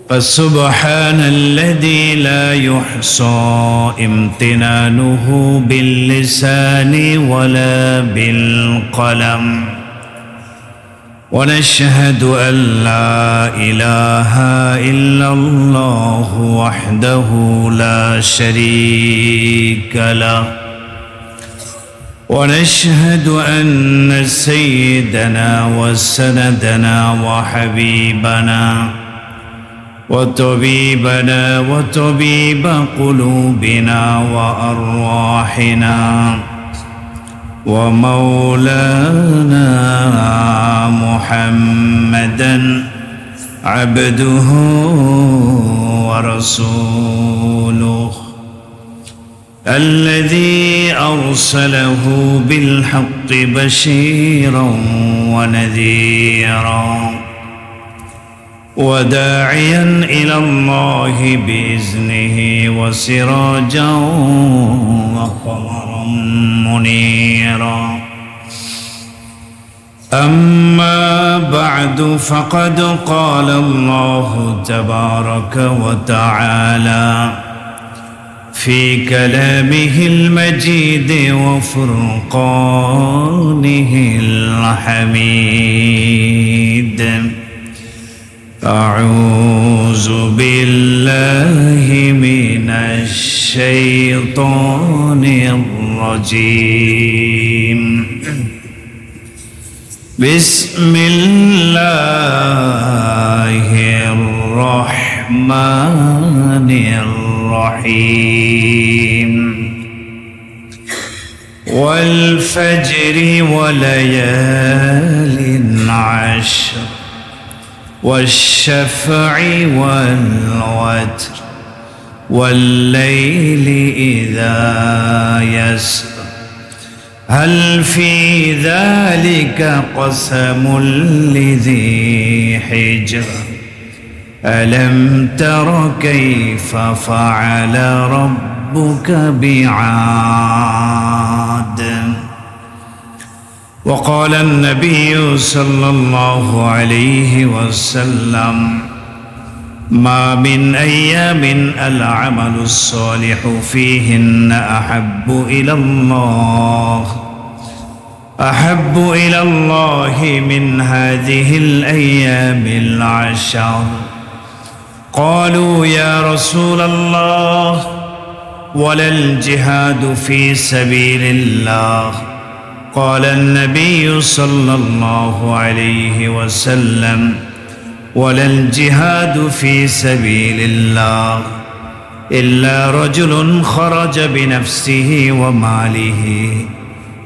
فسبحان الذي لا يحصى امتنانه باللسان ولا بالقلم ونشهد أن لا إله إلا الله وحده لا شريك له ونشهد أن سيدنا وسندنا وحبيبنا وطبيبنا وطبيب قلوبنا وأرواحنا ومولانا محمدا عبده ورسوله الذي أرسله بالحق بشيرا ونذيرا وداعيا إلى الله بإذنه وسراجا وقمرا منيرا أما بعد فقد قال الله تبارك وتعالى في كلامه المجيد وفرقانه الحميد أعوذ بالله من الشيطان الرجيم بسم الله الرحمن الرحيم والفجر وليال عشر والشفع والوتر والليل إذا يسر هل في ذلك قسم لذي حجر ألم تر كيف فعل ربك بعاد وقال النبي صلى الله عليه وسلم ما من أيام العمل الصالح فيهن أحب إلى الله من هذه الأيام العشر قالوا يا رسول الله ولا الجهاد في سبيل الله قال النبي صلى الله عليه وسلم ولا الجهاد في سبيل الله إلا رجل خرج بنفسه وماله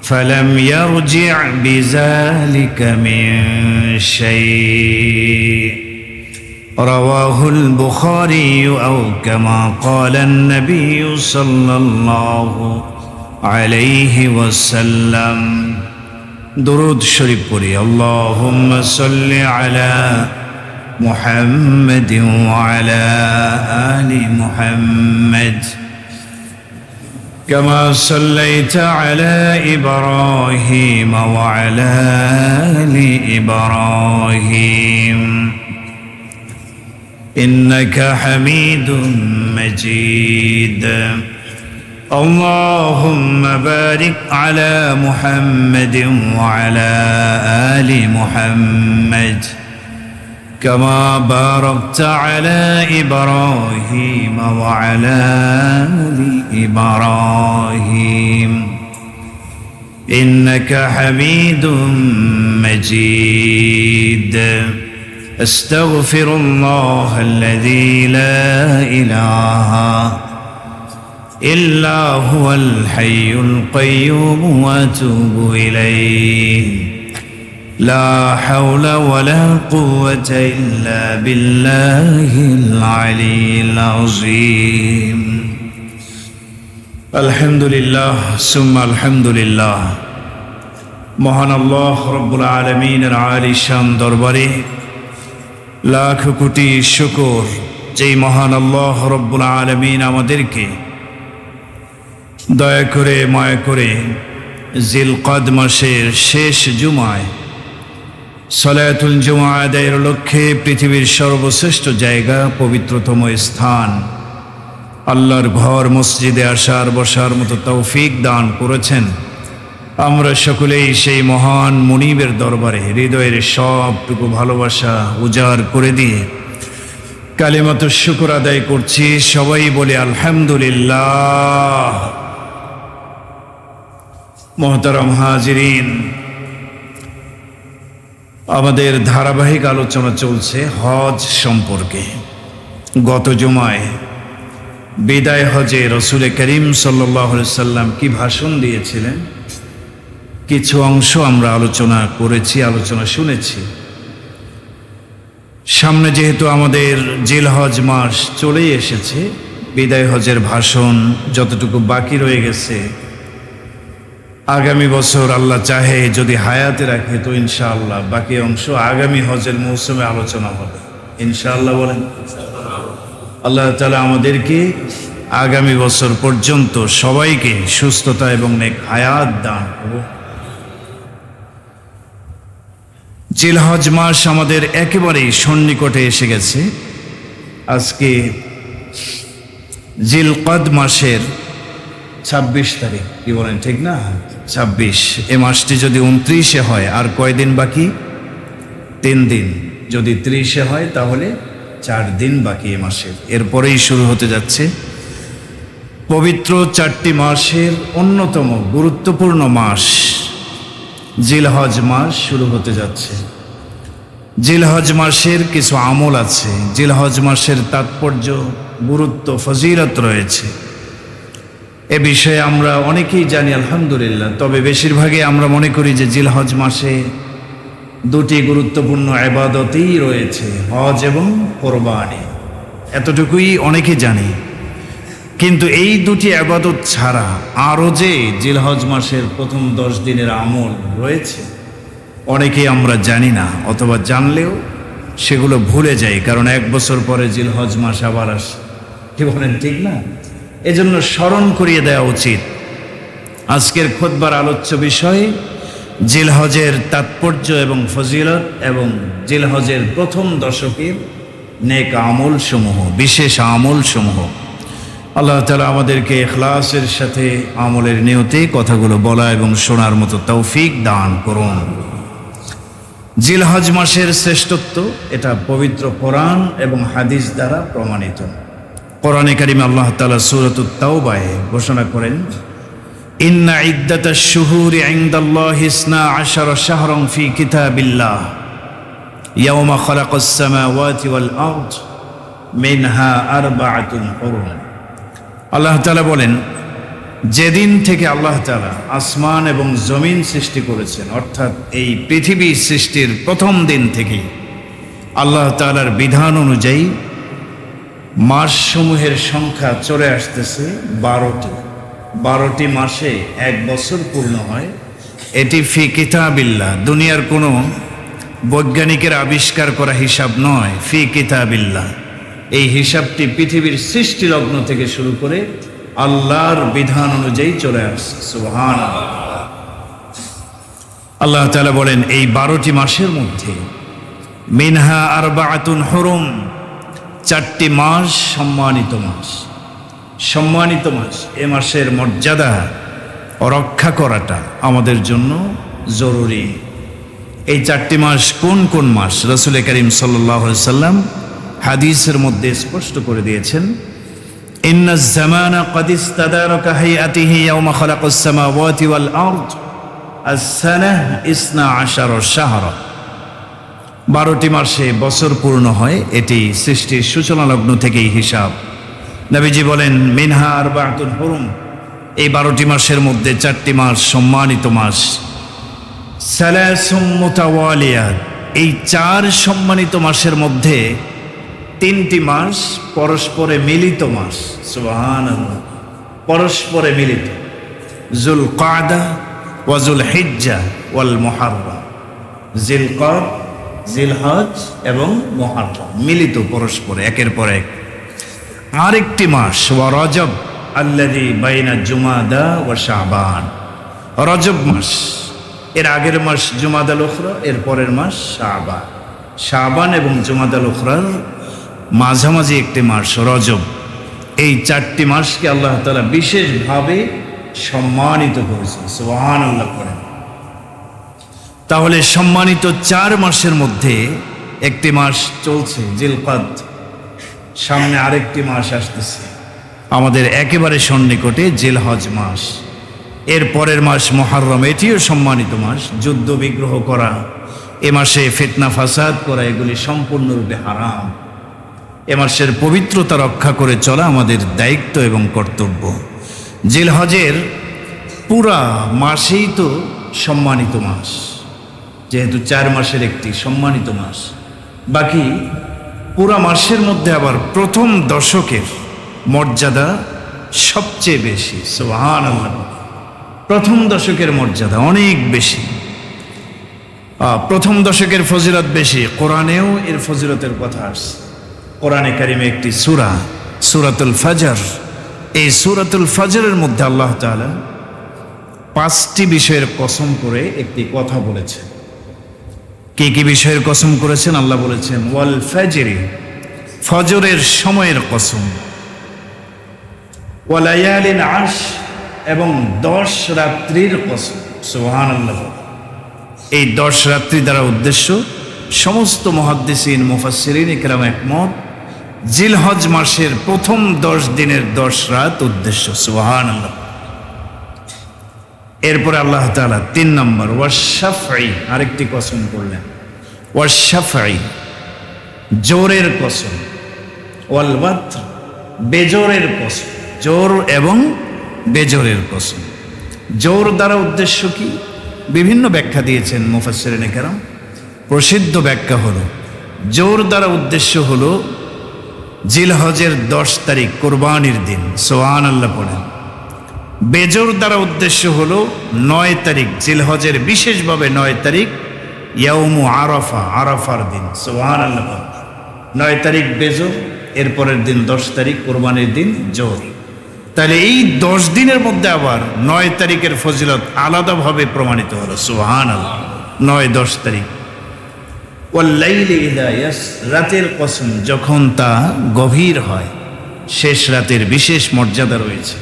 فلم يرجع بذلك من شيء رواه البخاري أو كما قال النبي صلى الله عليه وسلم درود شريف قولي اللهم صل على محمد وعلى آل محمد كما صليت على إبراهيم وعلى آل إبراهيم إنك حميد مجيد اللهم بارك على محمد وعلى آل محمد كما باركت على إبراهيم وعلى آل إبراهيم إنك حميد مجيد أستغفر الله الذي لا إله إلا هو الحي القيوم وأتوب إليه لا حول ولا قوة إلا بالله العلي العظيم الحمد لله ثم الحمد لله মহান আল্লাহ রব্বুল আলামিনের আলী শান দরবারে লাখ কোটি শুকর যেই মহান আল্লাহ রব্বুল আলামিন আমাদেরকে দয়া করে মায়া করে জিলকাদ মাসের শেষ জুমায় সালাতুল জুমা আদায়ের লক্ষ্যে পৃথিবীর সর্বশ্রেষ্ঠ জায়গা, পবিত্রতম স্থান আল্লাহর ঘর মসজিদে আসার বসার মতো তৌফিক দান করেছেন। আমরা সকলেই সেই মহান মুনিবের দরবারে হৃদয়ের সবটুকু ভালোবাসা উজাড় করে দিয়ে কালিমাতুশ শুকর আদায় করছি। সবাই বলে আলহামদুলিল্লাহ। মুহতারাম হাজিরিন, আমাদের ধারাবাহিক আলোচনা চলছে হজ সম্পর্কে। গত জুমায় বিদায় হজে রসুল করিম সাল্লাল্লাহু আলাইহি সাল্লাম কি ভাষণ দিয়েছিলেন, কিছু অংশ আমরা আলোচনা করেছি, আলোচনা শুনেছি। সামনে যেহেতু আমাদের জিলহজ মাস চলেই এসেছে, বিদায় হজের ভাষণ যতটুকু বাকি রয়ে গেছে, আগামী বছর আল্লাহ চাহে যদি হায়াতে রাখে তো ইনশাআল্লাহ বাকি অংশ আগামী হজের মৌসুমে আলোচনা হবে ইনশাআল্লাহ। বলেন আল্লাহ তাআলা আমাদেরকে আগামী বছর পর্যন্ত সবাইকে সুস্থতা এবং নেক হায়াত দান করুন। জিলহজ মাস আমাদের একেবারেই সন্নিকটে এসে গেছে। আজকে জিলকদ মাসের 26 তারিখ, কি বলেন ঠিক না? 26। এ মাসটি যদি 29-এ হয় আর কয়দিন বাকি? 3 দিন। যদি 30-এ হয় তাহলে 4 দিন বাকি এ মাসের। এরপরেই শুরু হতে যাচ্ছে পবিত্র 4টি মাসের অন্যতম গুরুত্বপূর্ণ মাস জিলহজ মাস শুরু হতে যাচ্ছে। জিলহজ মাসের কিছু আমল আছে, জিলহজ মাসের তাৎপর্য, গুরুত্ব, ফজিলত রয়েছে। এ বিষয়ে আমরা অনেকেই জানি আলহামদুলিল্লাহ। তবে বেশিরভাগই আমরা মনে করি যে জিলহজ মাসে 2টি গুরুত্বপূর্ণ ইবাদতই রয়েছে, হজ এবং কোরবানি। এতটুকুই অনেকে জানি। কিন্তু এই 2টি ইবাদত ছাড়া আরও যে জিলহজ মাসের প্রথম 10 দিনের আমল রয়েছে অনেকেই আমরা জানি না, অথবা জানলেও সেগুলো ভুলে যাই, কারণ 1 বছর পরে জিলহজ মাস আবার আসে। কি বলেন ঠিক না? এজন্য স্মরণ করিয়ে দেওয়া উচিত। আজকের খুতবার আলোচ্য বিষয় জিলহজের তাৎপর্য এবং ফজিলত এবং জিলহজের প্রথম দশকের নেক আমল সমূহ, বিশেষ আমল সমূহ। আল্লাহ তাআলা আমাদেরকে ইখলাসের সাথে আমলের নিয়তে কথাগুলো বলা এবং শোনার মতো তৌফিক দান করুন। জিলহজ মাসের শ্রেষ্ঠত্ব এটা পবিত্র কোরআন এবং হাদিস দ্বারা প্রমাণিত। কোরআনে কারিমে আল্লাহ তাআলা সূরাতুত তাওবায় ঘোষণা করেন, ইন্না ইদ্দাতাশ শুহুরি ইনদাল্লাহি 12 শাহরান ফি কিতাবিল্লাহ ইয়াওমা খালাকাস সামাওয়াতি ওয়াল আরদ মিনহা আরবাআতুন হুরুম। আল্লাহ তাআলা বলেন, যেদিন থেকে আল্লাহ তাআলা আসমান এবং জমিন সৃষ্টি করেছেন, অর্থাৎ এই পৃথিবী সৃষ্টির প্রথম দিন থেকে আল্লাহ তাআলার বিধান অনুযায়ী মাসসমূহের সংখ্যা চলে আসতেছে 12টি। 12টি মাসে 1 বছর পূর্ণ হয়। এটি ফি কিতাবিল্লাহ, দুনিয়ার কোনো বৈজ্ঞানিকের আবিষ্কার করা হিসাব নয়। ফি কিতাবিল্লাহ, এই হিসাবটি পৃথিবীর সৃষ্টি লগ্ন থেকে শুরু করে আল্লাহর বিধান অনুযায়ী চলে আসছে। সুবহানাল্লাহ। আল্লাহ তাআলা বলেন, এই 12টি মাসের মধ্যে মিনহা আরবাআতুন হুরুম, 4টি মাস সম্মানিত মাস। সম্মানিত মাস, এ মাসের মর্যাদা রক্ষা করাটা আমাদের জন্য জরুরি। এই 4টি মাস কোন কোন মাস? রাসূল করিম সাল্লাল্লাহু আলাইহি সাল্লাম হাদিসের মধ্যে স্পষ্ট করে দিয়েছেন, ইন্নাজ জামানা ক্বাদ ইস্তাদারাকা হাইআতিহি ইয়াওমা খালাকাস সামাওয়াতি ওয়াল আরদ আস-সানাহ 12 শাহরা। 12টি মাসে বছর পূর্ণ হয়, এটি সৃষ্টির সূচনা লগ্ন থেকেই হিসাব। নবীজি বলেন, মিনহা আরবাআতুন হুরুম, এই 12টি মাসের মধ্যে 4টি মাস সম্মানিত মাস। সালাসুম মুতাওয়ালিয়াত, এই 4 সম্মানিত মাসের মধ্যে 3টি মাস পরস্পরে মিলিত মাস। সুবহানাল্লাহ, পরস্পরে মিলিত। যুলকাদা ওয়া যুলহিজ্জা ওয়াল মুহাররম, জিলকদ, জিলহজ এবং মুহাররম মিলিত পরস্পরে একের পর এক। আরেকটি মাস ওয়া রজব আল্লাযী বাইনা জুমাদা ওয়া শাবান, রজব মাস এর আগের মাস জুমাদাল উখরা, এর পরের মাস শাবান। শাবান এবং জুমাদাল উখরার মাঝামাঝি একটি মাস রজব। এই 4টি মাসকে আল্লাহ তাআলা বিশেষভাবে সম্মানিত করেছেন। সুবহানাল্লাহ করেন। তাহলে সম্মানিত 4 মাসের মধ্যে একটি মাস চলছে জিলকাদ, সামনে আরেকটি মাস আসতেছে আমাদের একেবারে সন্নিকটে জিলহজ মাস। এর পরের মাস মুহররম, এটিও সম্মানিত মাস। যুদ্ধ বিগ্রহ করা, এ মাসে ফিতনা ফাসাদ করা, এগুলি সম্পূর্ণরূপে হারাম। এ মাসের পবিত্রতা রক্ষা করে চলা আমাদের দায়িত্ব এবং কর্তব্য। জিলহজের পুরা মাসেই তো সম্মানিত মাস, যেহেতু 4 মাসের একটি সম্মানিত মাস। বাকি পুরা মাসের মধ্যে আবার প্রথম দশকের মর্যাদা সবচেয়ে বেশি। সুবহানাল্লাহ। প্রথম দশকের মর্যাদা অনেক বেশি। প্রথম দশকের ফজিলত বেশি। কোরআনেও এর ফজিলতের কথা আসছে। কোরআনে কারিমে একটি সূরা, সূরাতুল ফজর, এই সূরাতুল ফজরের মধ্যে আল্লাহ তাআলা 5টি বিষয়ের কসম করে একটি কথা বলেছেন। কি কি বিষয়ের কসম করেছেন? আল্লাহ বলেছেন ওয়াল ফাজরি, ফজরের সময়ের কসম, ওয়ালায়ালিন আশ, এবং 10 রাত্রির কসম। সুবহানাল্লাহ। এই 10 রাত্রি দ্বারা উদ্দেশ্য, সমস্ত মুহাদ্দিসিন মুফাসসিরিন ইকরাম একমত, জিলহজ মাসের প্রথম 10 দিনের 10 রাত উদ্দেশ্য। সুবহানাল্লাহ। এরপরে আল্লাহ তাআলা 3 নম্বর ওয়াশাফঈ, আরেকটি কসম করলেন। ওয়াশাফঈ, জোরের কসম। ওয়াল ওয়াতর, বেজোরের কসম। জোর এবং বেজোরের কসম। জোর দ্বারা উদ্দেশ্য কি? বিভিন্ন ব্যাখ্যা দিয়েছেন মুফাসসিরিনে কেরাম। প্রসিদ্ধ ব্যাখ্যা হলো, জোর দ্বারা উদ্দেশ্য হলো জিলহজের 10 তারিখ কোরবানির দিন। সুবহানাল্লাহ পড়েন। বেজোর দ্বারা উদ্দেশ্য হলো 9 তারিখ জিলহজের, বিশেষভাবে 9 তারিখ ইয়াউমু আরাফা, আরাফার দিন। সুবহানাল্লাহ। 9 তারিখ বেজোর, এরপরের দিন 10 তারিখ কোরবানির দিন জোর। তাহলে এই 10 দিনের মধ্যে আবার 9 তারিখের ফজিলত আলাদাভাবে প্রমাণিত হলো। সুবহানাল্লাহ। 9, 10 তারিখ। ওয়াল লাইলি ইযা ইয়াস, রাতের কসম, যখন তা গভীর হয়, শেষ রাতের বিশেষ মর্যাদা রয়েছে।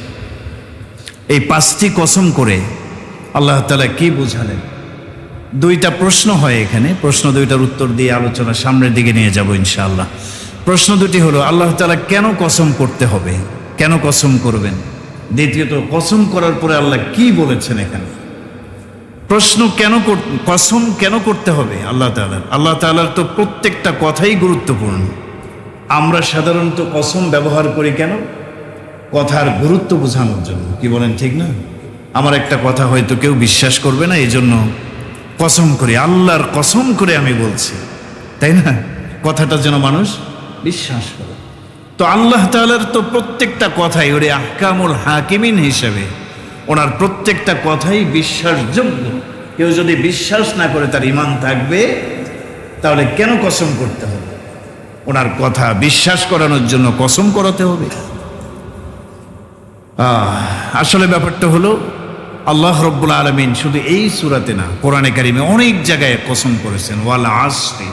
এই 5টি কসম করে আল্লাহ তাআলা কি বুঝালেন? 2টা প্রশ্ন হয় এখানে। প্রশ্ন 2টার উত্তর দিয়ে আলোচনা সামনের দিকে নিয়ে যাব ইনশাআল্লাহ। প্রশ্ন 2টি হলো, আল্লাহ তাআলা কেন কসম করতে হবে, কেন কসম করবেন? দ্বিতীয়ত, কসম করার পরে আল্লাহ কি বলেছেন এখানে? প্রশ্ন, কেন কসম কেন করতে হবে আল্লাহ তাআলার? আল্লাহ তাআলার তো প্রত্যেকটা কথাই গুরুত্বপূর্ণ। আমরা সাধারণত কসম ব্যবহার করি কেন? কথার গুরুত্ব বোঝানোর জন্য। কি বলেন, ঠিক না? আমার একটা কথা হয়তো কেউ বিশ্বাস করবে না, এই জন্য কসম করি, আল্লাহর কসম করে আমি বলছি, তাই না? কথাটা যেন মানুষ বিশ্বাস করে। তো আল্লাহ তাআলার তো প্রত্যেকটা কথাই, ওরে আহকামুল হাকিমিন হিসেবে ওনার প্রত্যেকটা কথাই বিশ্বাসযোগ্য। কেউ যদি বিশ্বাস না করে তার ঈমান থাকবে, তাহলে কেন কসম করতে হবে? ওনার কথা বিশ্বাস করানোর জন্য কসম করাতে হবে? আসলে ব্যাপারটা হলো, আল্লাহ রাব্বুল আলামিন শুধু এই সূরাতে না, কোরআনে কারিমে অনেক জায়গায় কসম করেছেন। ওয়াল আসরি,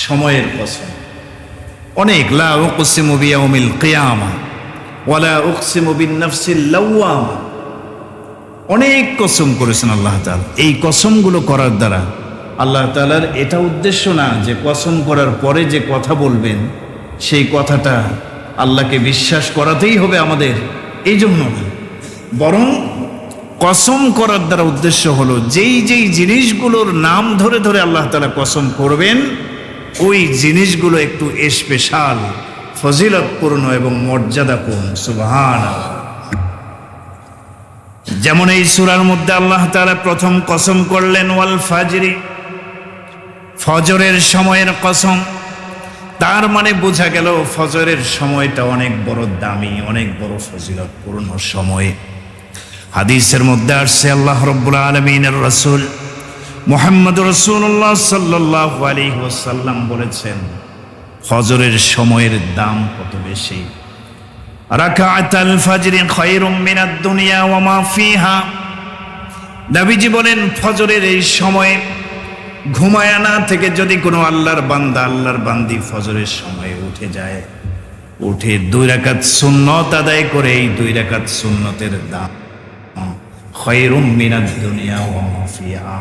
সময়ের কসম অনেক। লা উকসিমু বিয়াউমিল কিয়ামা ওয়ালা উকসিমু বিন-নাফসিল লাওয়ামা, অনেক কসম করেছেন আল্লাহ তাআলা। এই কসমগুলো করার দ্বারা আল্লাহ তাআলার এটা উদ্দেশ্য না যে কসম করার পরে যে কথা বলবেন সেই কথাটা আল্লাহকে বিশ্বাস করাতেই হবে আমাদের, এই জন্য না। বরং কসম করার দ্বারা উদ্দেশ্য হলো, যেই যেই জিনিসগুলোর নাম ধরে ধরে আল্লাহ তাআলা কসম করবেন, ওই জিনিসগুলো একটু স্পেশাল, ফজিলতপূর্ণ এবং মর্যাদাপূর্ণ। সুবহানাল্লাহ। যেমন এই সূরার মধ্যে আল্লাহ তাআলা প্রথম কসম করলেন ওয়াল ফাজরি, ফজরের সময়ের কসম। তার মানে বোঝা গেল ফজরের সময়টা অনেক বড় দামি, অনেক বড় ফজিলতপূর্ণ সময়। হাদিসের মধ্যে আসছে, আল্লাহ রাব্বুল আলামিনের রাসূল মুহাম্মদ রাসূলুল্লাহ সাল্লাল্লাহু আলাইহি ওয়াসাল্লাম বলেছেন, ফজরের সময়ের দাম কত বেশি। রাকাআতুল ফাজরি খায়রুম মিনাদ দুনিয়া ওয়া মা ফিহা, নবীজি বলেন ফজরের এই সময়ে ঘুমায় না থেকে যদি কোনো আল্লাহর বান্দি ফজরের সময়ে উঠে যায়, উঠে 2 রাকাত সুন্নত আদায় করে, এই 2 রাকাত সুন্নতের দাম খায়রুম মিনাদ দুনিয়া ওয়া মা ফিহা,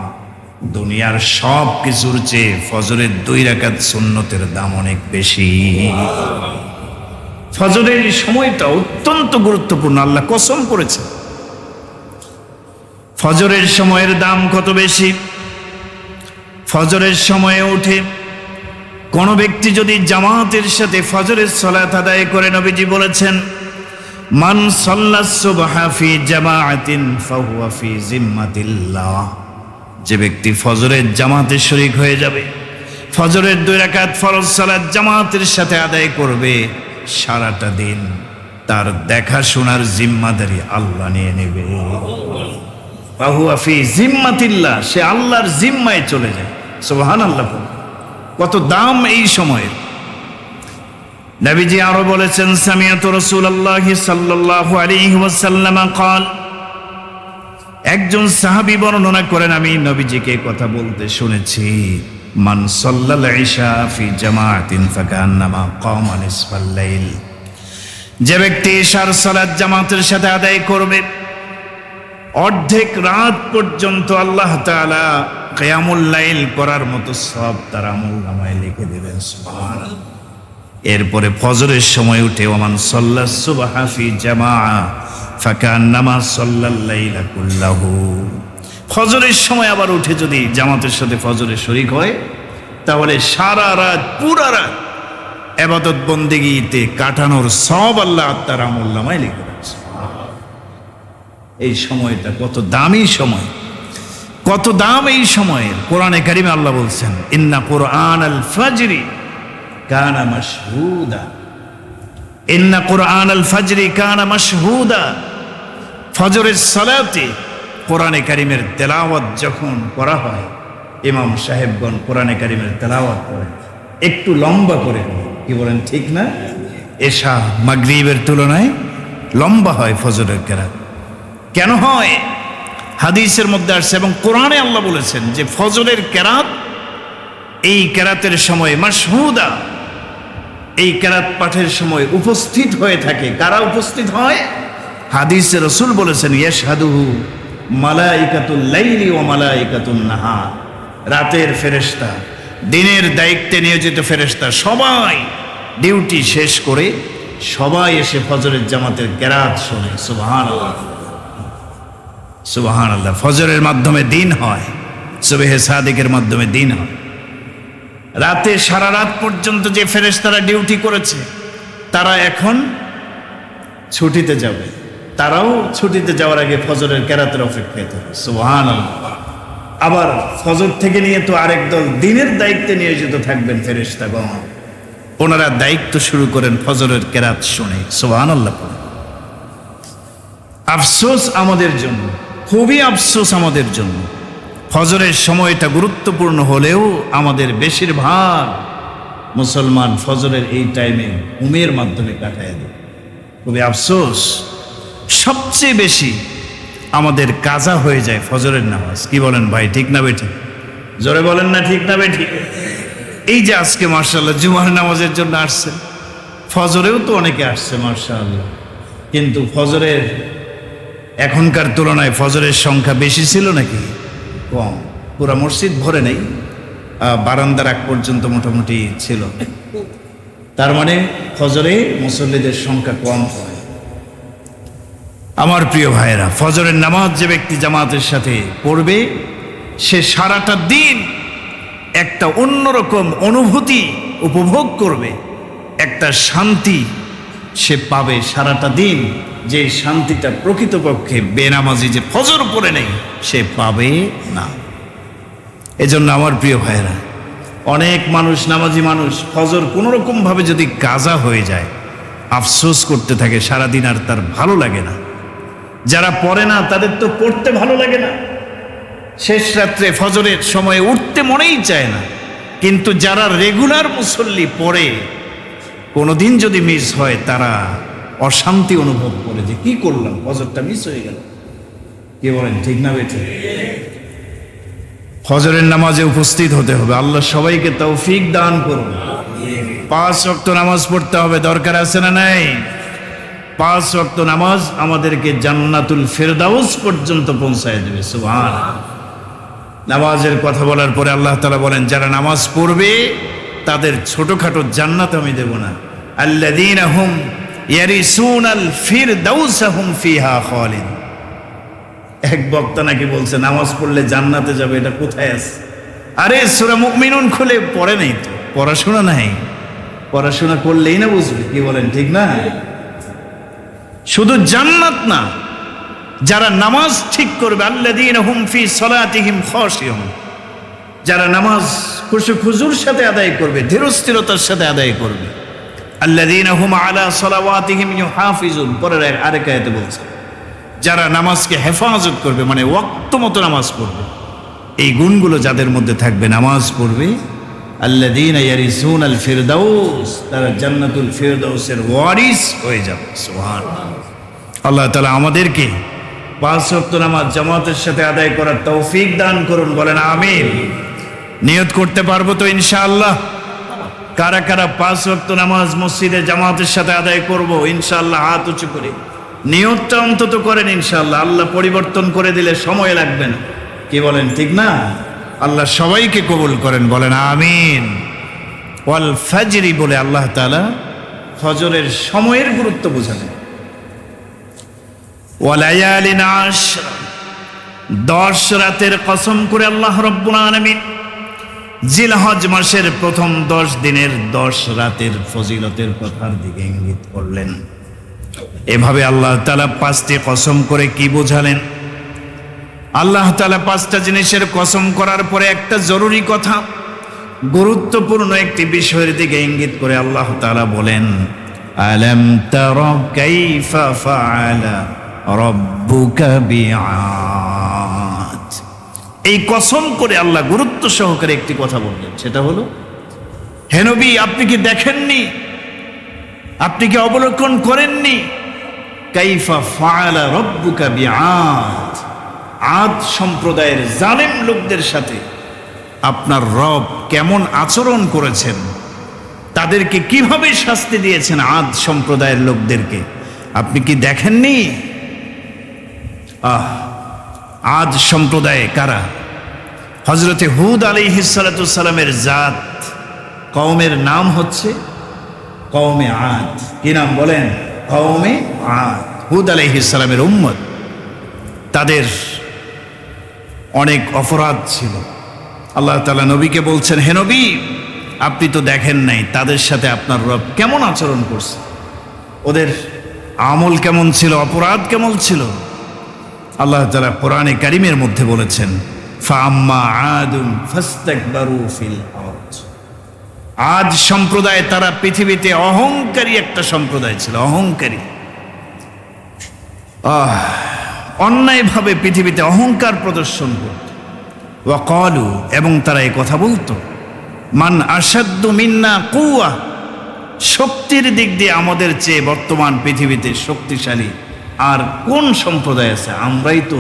দুনিয়ার সব কিছুর চেয়ে ফজরের 2 রাকাত সুন্নতের দাম অনেক বেশি। ফজরের সময়টা অত্যন্ত গুরুত্বপূর্ণ, আল্লাহ কসম করেছে। ফজরের সময়ের দাম কত বেশি। ফজরের সময়ে উঠে কোন ব্যক্তি যদি জামাতের সাথে ফজরের সালাত আদায় করে, নবীজি বলেছেন মান সাল্লাস সুবহা ফি জামাআতিন ফাহুয়া ফি জিম্মাতিল্লাহ, যে ব্যক্তি ফজরের জামাতে শরীক হয়ে যাবে, ফজরের 2 রাকাত ফরজ সালাত জামাতের সাথে আদায় করবে, সারাটা দিন তার দেখাশোনার জিম্মাদারি আল্লাহ নিয়ে নেবে। ফাহুয়া ফি জিম্মাতিল্লাহ, সে আল্লাহর জিম্মায় চলে যায়। সুবহানাল্লাহ, কত দাম এই সময়ের। নবীজি আরো বলেছেন সামিয়াতু রাসূলুল্লাহি সাল্লাল্লাহু আলাইহি ওয়াসাল্লাম قال, একজন সাহাবী বর্ণনা করেন আমি নবীজিকে কথা বলতে শুনেছি, মান সাল্লাল ইশা ফি জামাআতিন ফাকান্নামা কামা নিসফাল লাইল, যে ব্যক্তি ইশার সালাত জামাতের সাথে আদায় করবে, অর্ধেক রাত পর্যন্ত আল্লাহ তাআলা কিয়ামুল লাইল করার মতো সব তার আমলনামায় লিখে দেবেন। সুবহানাল্লাহ। এরপরে ফজরের সময় উঠে ওমান সাল্লাস সুবহা ফি জামাআ ফাকান্নামা সাল্লাল লাইলা কুল্লাহু, ফজরের সময় আবার উঠে যদি জামাতের সাথে ফজরে শরীক হয়, তাহলে সারা রাত পুরা রাত ইবাদত বন্দেগীতে কাটানোর সব আল্লাহ তার আমলনামায় লিখে দেবেন। এই সময়টা কত দামি সময়, কত দাম এই সময়ের। কোরআনে কারিমে আল্লাহ বলছেন ইন্না কুরআনাল ফাজরি কানা মাশহুদা, ইন্না কুরআনাল ফাজরি কানা মাশহুদা, ফজরের সালাতে কোরআনে কারিমের তেলাওয়াত যখন করা হয়, ইমাম সাহেবগণ কোরআনে কারিমের তেলাওয়াত করেন একটু লম্বা করে, কি বলেন ঠিক না? এশা মাগরিবের তুলনায় লম্বা হয় ফজরের কেরাত। কেন হয়? হাদিসের মধ্যে আসছে এবং কোরআনে আল্লাহ বলেছেন যে ফজরের কেরাত, এই কেরাতের সময় মাশহুদা, এই কেরাত পাঠের সময় উপস্থিত হয়ে থাকে। কারা উপস্থিত হয়? হাদিসে রাসূল বলেছেন ইয়াশহাদুহু মালাইকাতুল লাইলি ওয়া মালাইকাতুন নাহার, রাতের ফেরেশতা, দিনের দায়িত্বে নিয়োজিত ফেরেশতা সবাই ডিউটি শেষ করে সবাই এসে ফজরের জামাতের কেরাত শোনে। সুবহানাল্লাহ, সুবহানাল্লাহ। ফজরের মাধ্যমে দিন হয়, সুবহে সাদিকের মাধ্যমে দিন হয়। রাতে সারা রাত পর্যন্ত যে ফেরেশতারা ডিউটি করেছে, তারা এখন ছুটিতে যাবে, তারাও ছুটিতে যাওয়ার আগে ফজরের কেরাতের অপেক্ষায় থাকে। সুবহানাল্লাহ। আবার ফজর থেকে নিয়ে তো আরেক দল দিনের দায়িত্বে নিয়োজিত থাকবেন ফেরেশতাগণ, ওনারা দায়িত্ব শুরু করেন ফজরের কেরাত শুনে। সুবহানাল্লাহ। আফসোস আমাদের জন্য, খুবই আফসোস আমাদের জন্য, ফজরের সময়টা গুরুত্বপূর্ণ হলেও আমাদের বেশিরভাগ মুসলমান ফজরের এই টাইমে ঘুমের মাধ্যমে কাটায় দেয়। খুবই আফসোস। সবচেয়ে বেশি আমাদের কাজা হয়ে যায় ফজরের নামাজ। কি বলেন ভাই, ঠিক না বেঠিক? জোরে বলেন না ঠিক না বেঠিক? এই যে আজকে মাশাআল্লাহ জুমার নামাজের জন্য আসছে, ফজরেও তো অনেকে আসছে মাশাআল্লাহ, কিন্তু ফজরের এখনকার তুলনায় ফজরের সংখ্যা বেশি ছিল নাকি কম? পুরা মসজিদ ভরে নেই, বারান্দার আগ পর্যন্ত মোটামুটি ছিল। তার মানে ফজরে মুসল্লিদের সংখ্যা কম হয়। আমার প্রিয় ভাইয়েরা, ফজরের নামাজ যে ব্যক্তি জামাতের সাথে পড়বে, সে সারাটা দিন একটা অন্যরকম অনুভূতি উপভোগ করবে, একটা শান্তি সে পাবে সারাটা দিন, যে শান্তিটা প্রকৃতপক্ষে বেনামাজি যে ফজর পড়ে নেই সে পাবে না। এজন্য আমার প্রিয় ভাইয়েরা, অনেক মানুষ, নামাজি মানুষ, ফজর কোনোরকম ভাবে যদি কাজা হয়ে যায় আফসোস করতে থাকে সারাদিন, আর তার ভালো লাগে না। যারা পড়ে না তাদের তো পড়তে ভালো লাগে না, শেষ রাত্রে ফজরের সময় উঠতে মনেই চায় না। কিন্তু যারা রেগুলার মুসল্লি পড়ে, কোনোদিন যদি মিস হয় তারা অশান্তি অনুভব করে যে কি করলাম, ফজরটা মিস হয়ে গেল। কি বলেন, ঠিক না বেঠিক? ফজরের নামাজে উপস্থিত হতে হবে। আল্লাহ সবাইকে তৌফিক দান করুন। 5 ওয়াক্ত নামাজ পড়তে হবে, দরকার আছে না নাই? 5 ওয়াক্ত নামাজ আমাদেরকে জান্নাতুল ফেরদাউস পর্যন্ত পৌঁছায় দেবে। সুবহানাল্লাহ। নামাজের কথা বলার পরে আল্লাহ তাআলা বলেন, যারা নামাজ পড়বে তাদের ছোটখাটো জান্নাত আমি দেব না। আল্লাযীনা হুম ইয়ারিসুনাল ফিরদাউসা হুম ফিহা খালিদ। এক বক্তা নাকি বলছে নামাজ পড়লে জান্নাতে যাবে, এটা কোথায় আছে? আরে সূরা মুমিনুন খুলে পড়ে নাই তো, পড়াশোনা নাই। পড়াশোনা করলেই না বুঝবে, কি বলেন, ঠিক না? শুধু জান্নাত না, যারা নামাজ ঠিক করবে, আল্লাযীনা হুম ফি সালাতিহিম খাশিউন, যারা নামাজ খুশুর সাথে আদায় করবে, ধীরস্থিরতার সাথে আদায় করবে, আল্লাযীনা হুম আলা সালাওয়াতিহিম ইউহাফিজুন, পরের আরেক আয়াতে বলছে যারা নামাজকে হেফাজত করবে, মানে ওয়াক্ত মতো নামাজ পড়বে। এই গুণগুলো যাদের মধ্যে থাকবে, নামাজ পড়বে, আল্লাযীনা ইয়ারিসুনাল ফিরদাউস, তারা জান্নাতুল ফিরদাউসের ওয়ারিস হয়ে যাবে। সুবহানাল্লাহ। আল্লাহ তাআলা আমাদেরকে 5 ওয়াক্ত নামাজ জামাতের সাথে আদায় করার তৌফিক দান করুন, বলেন আমিন। নিয়ত করতে পারবো তো ইনশাআল্লাহ? কারা কারা 5 ওয়াক্ত নামাজ মসজিদে জামাতের সাথে আদায় করব ইনশাআল্লাহ? হাত উঁচু করে নিয়তটা অন্তত করেন ইনশাআল্লাহ। আল্লাহ পরিবর্তন করে দিলে সময় লাগবে না, কি বলেন, ঠিক না? আল্লাহ সবাইকে কবুল করেন, বলেন আমিন। ওয়াল ফাজরি বলে আল্লাহ তাআলা ফজরের সময়ের গুরুত্ব বোঝালেন। ওয়ালায়ালিন আশর, 10 রাতের কসম করে আল্লাহ রাব্বুল আলামিন জিলহজ মাসের প্রথম 10 দিনের 10 রাতের ফজিলতের কথার দিকে ইঙ্গিত করলেন। এভাবে আল্লাহ তাআলা 5টি কসম করে কি বোঝালেন? আল্লাহ তাআলা 5টা জিনিসের কসম করার পরে একটা জরুরি কথা, গুরুত্বপূর্ণ একটি বিষয়ের দিকে ইঙ্গিত করে আল্লাহ তাআলা বলেন, আলাম তারা কাইফা ফাআলা রাব্বুকা বিআদ। এই কসম করে আল্লাহ গুরুত্ব সহকারে একটি কথা বললেন, সেটা হলো, হে নবী, আপনি কি দেখেননি, আপনি কি অবলোকন করেননি, কাইফা ফাআলা রাব্বুকা বিআদ, আদ সম্প্রদায়ের জালেম লোকদের সাথে আপনার রব কেমন আচরণ করেছেন, তাদেরকে কিভাবে শাস্তি দিয়েছেন আদ সম্প্রদায়ের লোকদেরকে, আপনি কি দেখেননি? আদ সম্প্রদায়ে কারা? হযরতে হুদ আলাইহিস সালাতু সালামের জাত, কওমের নাম হচ্ছে কওমে আদ। কি নাম বলেন? কওমে আদ। হুদ আলাইহিস সালামের উম্মত। তাদের অনেক অপরাধ ছিল। আল্লাহ তাআলা নবীকে বলছেন, হে নবী, আপনি তো দেখেন নাই তাদের সাথে আপনার রব কেমন আচরণ করছে, ওদের আমল কেমন ছিল, অপরাধ কেমন ছিল। আল্লাহ তাআলা কোরআনে কারীমের মধ্যে বলেছেন, ফাআম্মা আদুন ফাস্তাকবারু ফিল আরদ। আদ সম্প্রদায়, তারা পৃথিবীতে অহংকারী একটা সম্প্রদায় ছিল, অহংকারী। অন্যায়ভাবে পৃথিবীতে অহংকার প্রদর্শন করত। ওয়া ক্বালু, এবং তারা এই কথা বলতো, মান আশাদ্দু মিন্না কুওয়া, শক্তির দিক দিয়ে আমাদের চেয়ে বর্তমান পৃথিবীতে শক্তিশালী আর কোন সম্প্রদায় আছে? আমরাই তো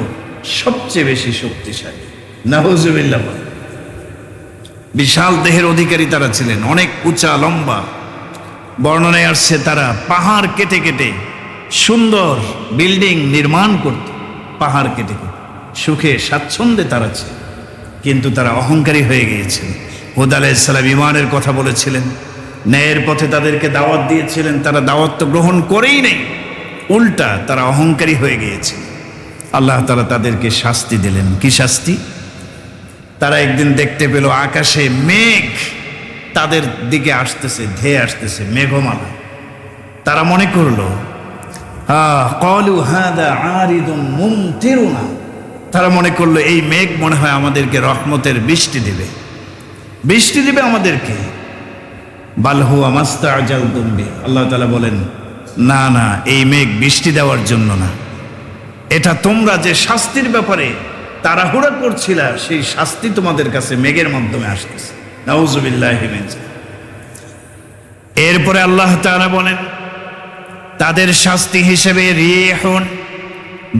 সবচেয়ে বেশি শক্তিশালী। নাউজুবিল্লাহ। বিশাল দেহের অধিকারী তারা ছিলেন, অনেক উঁচা লম্বা। বর্ণনায় আসছে তারা পাহাড় কেটে কেটে সুন্দর বিল্ডিং নির্মাণ করত, পাহাড় কেটে কেটে। সুখে স্বাচ্ছন্দ্যে তারা ছিল, কিন্তু তারা অহংকারী হয়ে গিয়েছিল। হুদ আলাইহিস সালাম ঈমানের কথা বলেছিলেন, ন্যায়ের পথে তাদেরকে দাওয়াত দিয়েছিলেন, তারা দাওয়াত তো গ্রহণ করেই নেই, উল্টা তারা অহংকারী হয়ে গিয়েছিল। আল্লাহ তাআলা তাদেরকে শাস্তি দিলেন। কি শাস্তি? তারা একদিন দেখতে পেল আকাশে মেঘ তাদের দিকে আসতেছে, ধেয়ে আসতেছে, মেঘমালা। তারা মনে করলো, ক্বালু হাযা আরিদুন মুমতিরুনা, তারা মনে করলো এই মেঘ মনে হয় আমাদেরকে রহমতের বৃষ্টি দিবে, বৃষ্টি দিবে আমাদেরকে। বাল হুয়া মাস্তাআজালতুম বি, আল্লাহ তাআলা বলেন, না না, এই মেঘ বৃষ্টি দেওয়ার জন্য না, এটা তোমরা যে শাস্তির ব্যাপারে তাড়াহুড়া করছিল, সেই শাস্তি তোমাদের কাছে মেঘের মাধ্যমে আসতেছে। নাউজুবিল্লাহি মিন যালিক। এরপরে আল্লাহ তাআলা বলেন, তাদের শাস্তি হিসেবে রিহুন,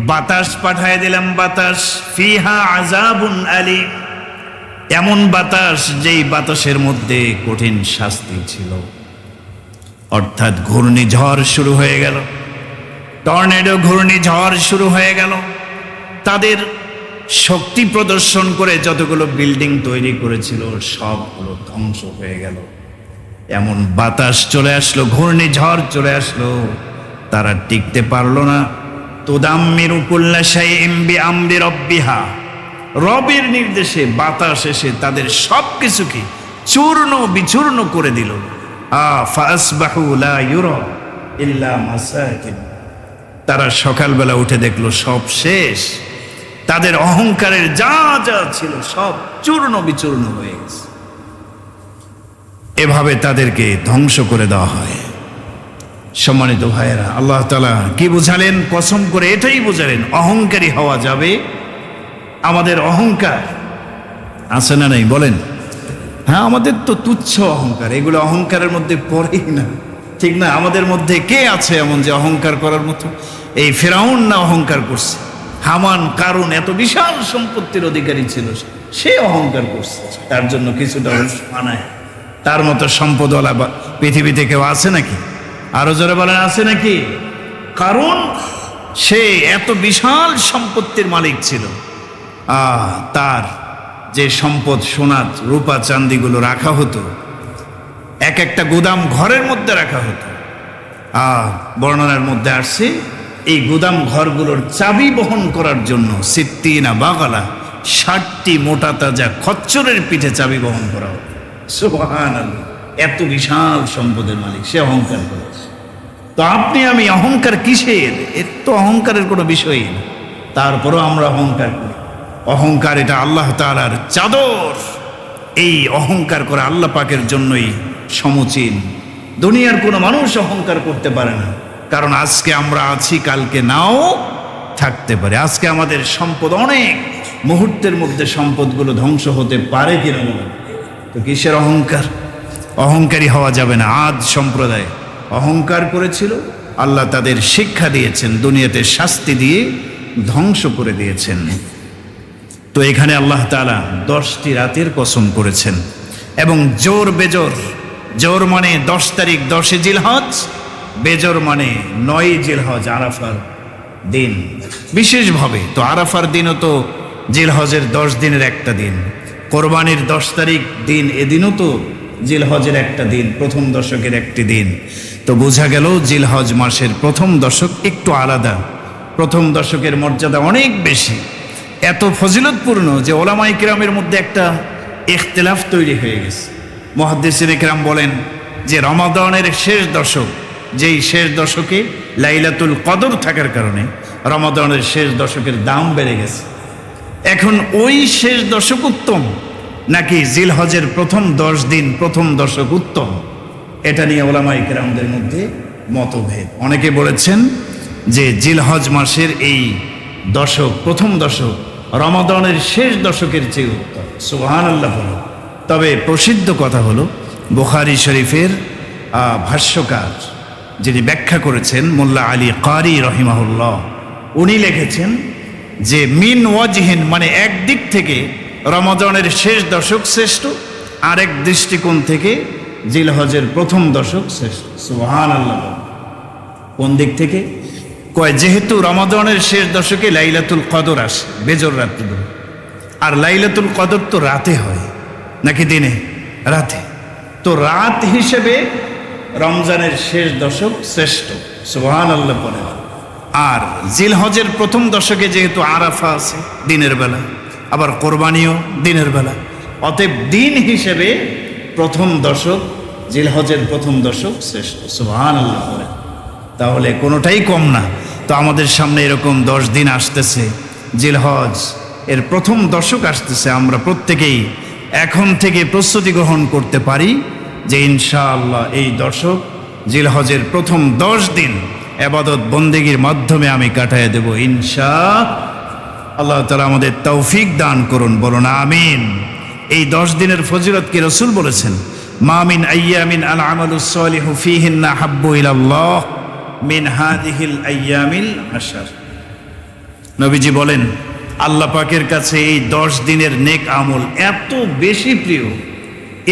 বাতাস পাঠায় দিলাম, বাতাস ফিহা আযাবুন আলীম, এমন বাতাস যেই বাতাসের মধ্যে কঠিন শাস্তি ছিল। অর্থাৎ ঘূর্ণিঝড় শুরু হয়ে গেল, টর্নেডো ঘূর্ণিঝড় শুরু হয়ে গেল। তাদের শক্তি প্রদর্শন করে যতগুলো বিল্ডিং তৈরি করেছিল সবগুলো ধ্বংস হয়ে গেল। এমন বাতাস চলে আসলো, ঘূর্ণিঝড় চলে আসলো, তারা টিকতে পারলো না। তুদাম্মিরু কুল্লা শাইইন বিআমরি রাব্বিহা, রবের নির্দেশে বাতাস এসে তাদের সবকিছুকে চূর্ণ বিচূর্ণ করে দিল। ফাসবাহু লা ইউরা ইল্লা মাসাকিন, তারা সকালবেলা উঠে দেখলো সব শেষ, তাদের অহংকারের যা যা ছিল সব চূর্ণ বিচূর্ণ হয়ে গেছে। এভাবে তাদেরকে ধ্বংস করে দেওয়া হয়। সম্মানিত ভাইয়েরা, আল্লাহ তাআলা কি বুঝালেন? কসম করে এটাই বুঝালেন, অহংকারী হওয়া যাবে। আমাদের অহংকার আছে না নাই বলেন? হ্যাঁ, আমাদের তো তুচ্ছ অহংকার, এগুলো অহংকারের মধ্যে পড়েই না, ঠিক না? আমাদের মধ্যে কে আছে এমন যে অহংকার করার মতো? এই ফিরআউন না অহংকার করছে? হামান, কারুন এত বিশাল সম্পত্তির অধিকারী ছিল, সে অহংকার করছে, তার জন্য কিছুটা মানায়। তার মতো সম্পদওয়ালা পৃথিবীতে কেউ আছে নাকি? আরো জোরে বলেন, আছে নাকি? কারণ সে এত বিশাল সম্পত্তির মালিক ছিল, তার যে সম্পদ, সোনা রূপা চান্দিগুলো রাখা হতো, এক একটা গুদাম ঘরের মধ্যে রাখা হতো। বর্ণনার মধ্যে আসছে এই গুদাম ঘরগুলোর চাবি বহন করার জন্য সিত্তিনা বাগালা, 60টি মোটা তাজা খচ্চরের পিঠে চাবি বহন করা হতো। সুবহানাল্লাহ, এত বিশাল সম্পদের মালিক, সে অহংকার করেছে। তো আপনি আমি অহংকার কিসের? এর তো অহংকারের কোনো বিষয়ই না, তারপরও আমরা অহংকার করি। অহংকার এটা আল্লাহ তাআলার চাদর, এই অহংকার করা আল্লাহ পাকের জন্যই সমুচীন। দুনিয়ার কোনো মানুষ অহংকার করতে পারে না, কারণ আজকে আমরা আছি, কালকে নাও থাকতে পারে। আজকে আমাদের সম্পদ অনেক, মুহূর্তের মধ্যে সম্পদগুলো ধ্বংস হতে পারে কিনা বলেন? তো কিসের অহংকার? অহংকারী হওয়া যাবে না। আদ সম্প্রদায় অহংকার করেছিল, আল্লাহ তাদের শিক্ষা দিয়েছেন, দুনিয়াতে শাস্তি দিয়ে ধ্বংস করে দিয়েছেন। তো এখানে আল্লাহ তাআলা 10টি রাতের কসম করেছেন, এবং জোর বেজোর, জোর মানে 10 তারিখ 10 জিলহজ, বেজোর মানে 9 জিলহজ, আরাফার দিন বিশেষভাবে। তো আরাফার দিনও তো জিলহজের 10 দিনের একটা দিন, কোরবানির 10 তারিখ দিন, এদিনও তো জিলহজের একটা দিন, প্রথম দশকের একটি দিন। তো বোঝা গেল জিলহজ মাসের প্রথম দশক একটু আলাদা, প্রথম দশকের মর্যাদা অনেক বেশি, এত ফজিলতপূর্ণ যে ওলামায়ে কিরামের মধ্যে একটা ইখতিলাফ তৈরি হয়ে গেছে। মুহাদ্দিসিনে কিরাম বলেন যে রমাদানের শেষ দশক, যেই শেষ দশকে লাইলাতুল কদর থাকার কারণে রমাদানের শেষ দশকের দাম বেড়ে গেছে। এখন ওই শেষ দশক উত্তম নাকি জিলহজের প্রথম 10 দিন প্রথম দশক উত্তম, এটা নিয়ে ওলামায়ে কিরামদের মধ্যে মতভেদ। অনেকে বলেছেন যে জিলহজ মাসের এই দশক, প্রথম দশক রমাদানের শেষ দশকের চেয়ে উত্তম। সুবহানাল্লাহ বলো। তবে প্রসিদ্ধ কথা হলো, বুখারী শরীফের ভাষ্যকার যিনি ব্যাখ্যা করেছেন মোল্লা আলী কারি রহিমাহুল্লাহ, উনি লিখেছেন যে মিন ওয়াজহিন মানে একদিক থেকে রমাদানের শেষ দশক শ্রেষ্ঠ, আরেক দৃষ্টিকোণ থেকে জিলহজের প্রথম দশক শ্রেষ্ঠ। সুবহানাল্লাহ। কোন দিক থেকে? কয় যেহেতু রমাদানের শেষ দশকে লাইলাতুল কদর আসে বেজর রাত্রিগুলো, আর লাইলাতুল কদর তো রাতে হয় নাকি দিনে? রাতে। তো রাত হিসেবে রমজানের শেষ দশক শ্রেষ্ঠ। সুবহানাল্লাহ বলে। আর জিলহজের প্রথম দশকে যেহেতু আরাফা আছে দিনের বেলা, আবার কোরবানিও দিনের বেলা, অতএব দিন হিসেবে প্রথম দশক, জিলহজের প্রথম দশক শ্রেষ্ঠ। সুবহানাল্লাহ বলে। তাহলে কোনোটাই কম না। তো আমাদের সামনে এরকম 10 দিন আসতেছে, জিলহজ এর প্রথম দশক আসতেছে, আমরা প্রত্যেকেই এখন থেকে প্রস্তুতি গ্রহণ করতে পারি যে ইনশাআল্লাহ এই দশক জিলহজের প্রথম 10 দিন ইবাদত বন্দেগীর মাধ্যমে আমি কাটায় দেব ইনশাআল্লাহ। তাআলা আমাদের তৌফিক দান করুন, বলুন আমিন। এই 10 দিনের ফজিলত কি রাসূল বলেছেন, মা মিন আইয়ামিন আল আমালুস সালিহু ফীহিন্না হাব্বু ইলাল্লাহ মিন হাযিহিল আইয়ামিল আশর। নবীজি বলেন আল্লাহ পাকের কাছে এই 10 দিনের নেক আমল এত বেশি প্রিয়,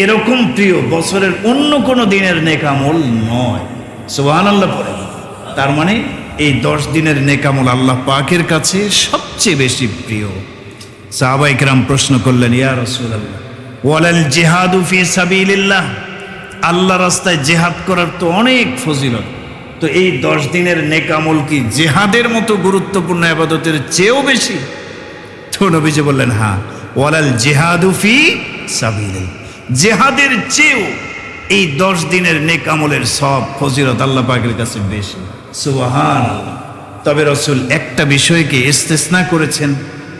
এরকম প্রিয় বছরের অন্য কোনো দিনের নেক আমল নয়। সুবহানাল্লাহ পড়েন। তার মানে এই 10 দিনের নেক আমল আল্লাহ পাকের কাছে সবচেয়ে বেশি প্রিয়। সাহাবায়ে কেরাম প্রশ্ন করলেন, ইয়া রাসূলুল্লাহ ওয়ালাল জিহাদু ফি সাবিলিল্লাহ, আল্লাহ রাস্তায় জিহাদ করার তো অনেক ফজিলত, তো এই 10 দিনের নেক আমল কি জিহাদের মতো গুরুত্বপূর্ণ ইবাদতের চেয়েও বেশি? তো নবীজি বললেন, হ্যাঁ, ওয়ালাল জিহাদু ফি সাবিলিল্লাহ, জিহাদের চেয়েও এই 10 দিনের নেক আমলের সব ফজিলত আল্লাহ পাকের কাছে বেশি। সুবহানাল্লাহ। তবে রাসূল একটা বিষয়কে ইস্তেসনা করেছেন,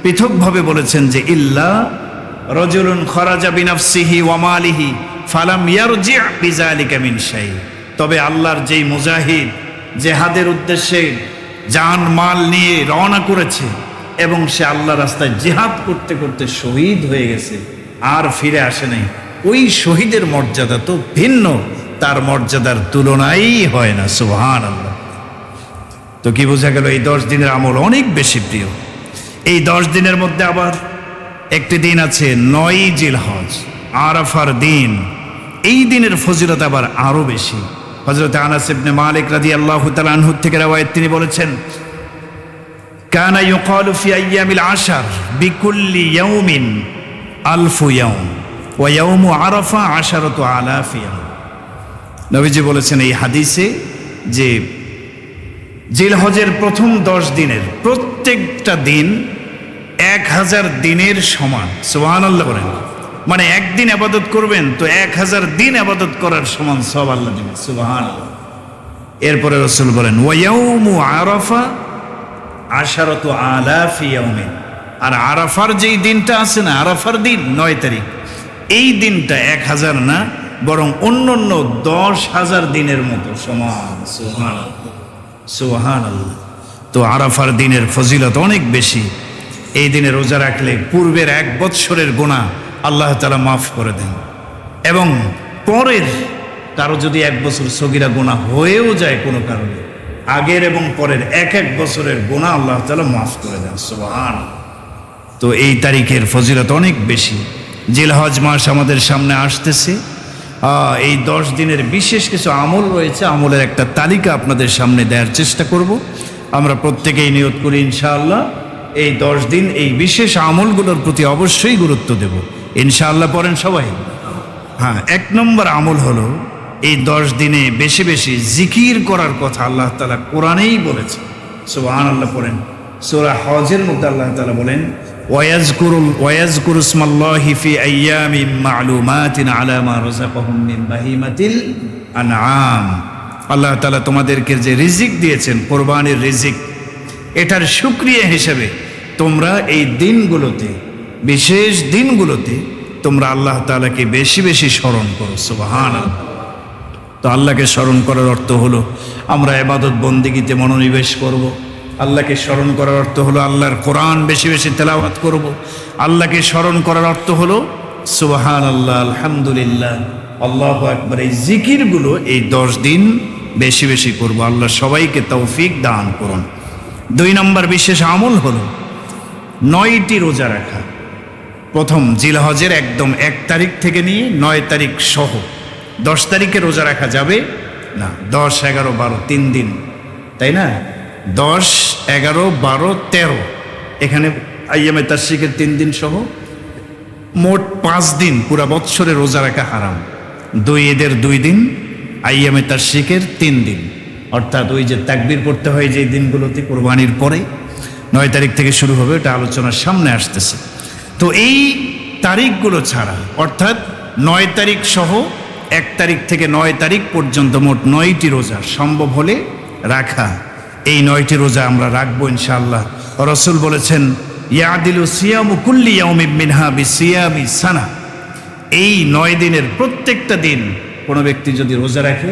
পৃথকভাবে বলেছেন যে ইল্লা রাজুলুন খারাজা বিনাফসিহি ওয়া মালিহি ফালাম ইয়ারজি' বিযালিকা মিন শাই, তবে আল্লাহর যেই মুজাহিদ জিহাদের উদ্দেশ্যে জান মাল নিয়ে রওনা করেছে এবং সে আল্লাহ রাস্তায় জিহাদ করতে করতে শহীদ হয়ে গেছে আর ফিরে আসে নাই, ওই শহীদের মর্যাদা তো ভিন্ন, তার মর্যাদার তুলনাই হয় না। সুবহানাল্লাহ। তো কি বোঝা গেল? এই 10 দিনের আমল অনেক বেশি প্রিয়। এই 10 দিনের মধ্যে আবার একটি দিন আছে 9 জিলহজ, আরাফার দিন। এই দিনের ফজিলত আবার আরো বেশি। হযরত আনাস ইবনে মালিক রাদিয়াল্লাহু তাআলা আনহু থেকে রওয়ায়াত, তিনি বলেছেন কানা ইউকালু ফি আইয়ামিল আশর বিকুল্লি ইয়াউমিন আলফু ইয়াউম ওয়া ইয়াউমু আরাফা আশারাতু আলাফ ইয়াউম। নবীজি বলেছেন এই হাদিসে যে জিলহজের প্রথম 10 দিনের প্রত্যেকটা দিন 1000 দিনের সমান। সুবহানাল্লাহ বলেন। মানে একদিন ইবাদত করবেন তো 1000 দিন ইবাদত করার সমান সওয়াব আল্লাহ দিবেন। সুবহানাল্লাহ। এরপরে রাসূল বলেন ওয়া ইয়াউমু আরাফা আশারাতু আলাফ ইয়াউমিন, আর আরাফার যেই দিনটা আছে না, আরাফার দিন 9 তারিখ, এই দিনটা 1000 না বরং অন্যান্য 10,000 দিনের মতো সমান। সুবহানাল্লাহ, সুবহানাল্লাহ। তো আরাফার দিনের ফজিলত অনেক বেশি। এই দিনে রোজা রাখলে পূর্বের 1 বৎসরের গুনাহ আল্লাহ তাআলা মাফ করে দেন, এবং পরের কারো যদি 1 বছর সগীরা গুনাহ হয়েও যায় কোনো কারণে, আগের এবং পরের 1 বছরের গুনাহ আল্লাহ তাআলা মাফ করে দেন। সুবহানাল্লাহ। তো এই তারিখের ফজিলত অনেক বেশি। জিলহজ মাস আমাদের সামনে আসতেছে। এই 10 দিনের বিশেষ কিছু আমল রয়েছে, আমলের একটা তালিকা আপনাদের সামনে দেওয়ার চেষ্টা করব। আমরা প্রত্যেকেই নিয়ত করি ইনশাআল্লাহ এই 10 দিন এই বিশেষ আমলগুলোর প্রতি অবশ্যই গুরুত্ব দেব ইনশাআল্লাহ। পড়েন সবাই। হ্যাঁ, 1 নম্বর আমল হলো এই 10 দিনে বেশি বেশি জিকির করার কথা আল্লাহ তাআলা কোরআনেই বলেছে। সুবহানাল্লাহ। পড়েন সূরা হজের মধ্যে আল্লাহ তাআলা বলেন ওয়ায়াজকুরু ইসমাল্লাহি ফি আইয়ামিন মা'লুমাতিন আলা মা রাযাকাহুম মিন বাহিমাতিল আনআম। আল্লাহ তাআলা তোমাদেরকে যে রিজিক দিয়েছেন, কোরবানির রিজিক, এটার শুকরিয়া হিসেবে তোমরা এই দিনগুলোতে, বিশেষ দিনগুলোতে তোমরা আল্লাহ তাআলাকে বেশি বেশি স্মরণ করো। সুবহানাল্লাহ। তো আল্লাহকে স্মরণ করার অর্থ হলো আমরা ইবাদত বন্দেগীতে মনোনিবেশ করব। আল্লাহকে স্মরণ করার অর্থ হলো আল্লাহর কোরআন বেশি বেশি তেলাওয়াত করব। আল্লাহকে স্মরণ করার অর্থ হলো সুবহানাল্লাহ, আলহামদুলিল্লাহ, আল্লাহু আকবার, এই জিকিরগুলো এই 10 দিন বেশি বেশি করব। আল্লাহ সবাইকে তৌফিক দান করুন। 2 নম্বর বিশেষ আমল হলো 9টি রোজা রাখা। প্রথম জিলহজের একদম 1 তারিখ থেকে নিয়ে 9 তারিখ সহ। 10 তারিখে রোজা রাখা যাবে না, 10, 11, 12 3 দিন, তাই না? 10, 11, 12, 13 এখানে আইয়ামে তাশরিকের 3 দিন সহ মোট 5 দিন পুরা বৎসরে রোজা রাখা হারাম। 2 ঈদের 2 দিন, আইয়ামে তাশরিকের 3 দিন, অর্থাৎ ওই যে তাকবীর পড়তে হয় যে দিনগুলোতে কোরবানির পরে 9 তারিখ থেকে শুরু হবে, এটা আলোচনার সামনে আসতেছে। তো এই তারিখগুলো ছাড়া, অর্থাৎ 9 তারিখ সহ 1 তারিখ থেকে 9 তারিখ পর্যন্ত মোট 9টি রোজা সম্ভব হলে রাখা। এই 9টি রোজা আমরা রাখবো ইনশাআল্লাহ। রাসূল বলেছেন ইয়াদিলু সিয়ামু কুল্লি ইয়াউমিন মিনহা বিসিয়ামি সানা। এই 9 দিনের প্রত্যেকটা দিন কোনো ব্যক্তি যদি রোজা রাখে,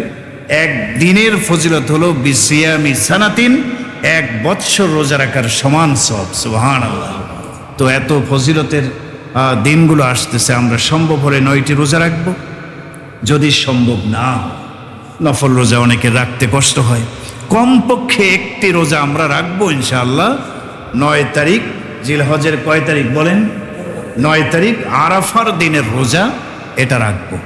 1 দিনের ফজিলত হলো বিসিয়ামি সানাতিন, 1 বৎসর রোজা রাখার সমান সওয়াব। সুবহানাল্লাহ। তো এত ফজিলতের দিনগুলো আসতেছে, আমরা সম্ভব হলে 9টি রোজা রাখবো। যদি সম্ভব না, নফল রোজা অনেকে রাখতে কষ্ট হয়, কমপক্ষে 1টি রোজা আমরা রাখবো ইনশাআল্লাহ। 9 তারিখ জিলহজের কয় তারিখ বলেন? 9 তারিখ আরাফার দিনের রোজা এটা রাখবো।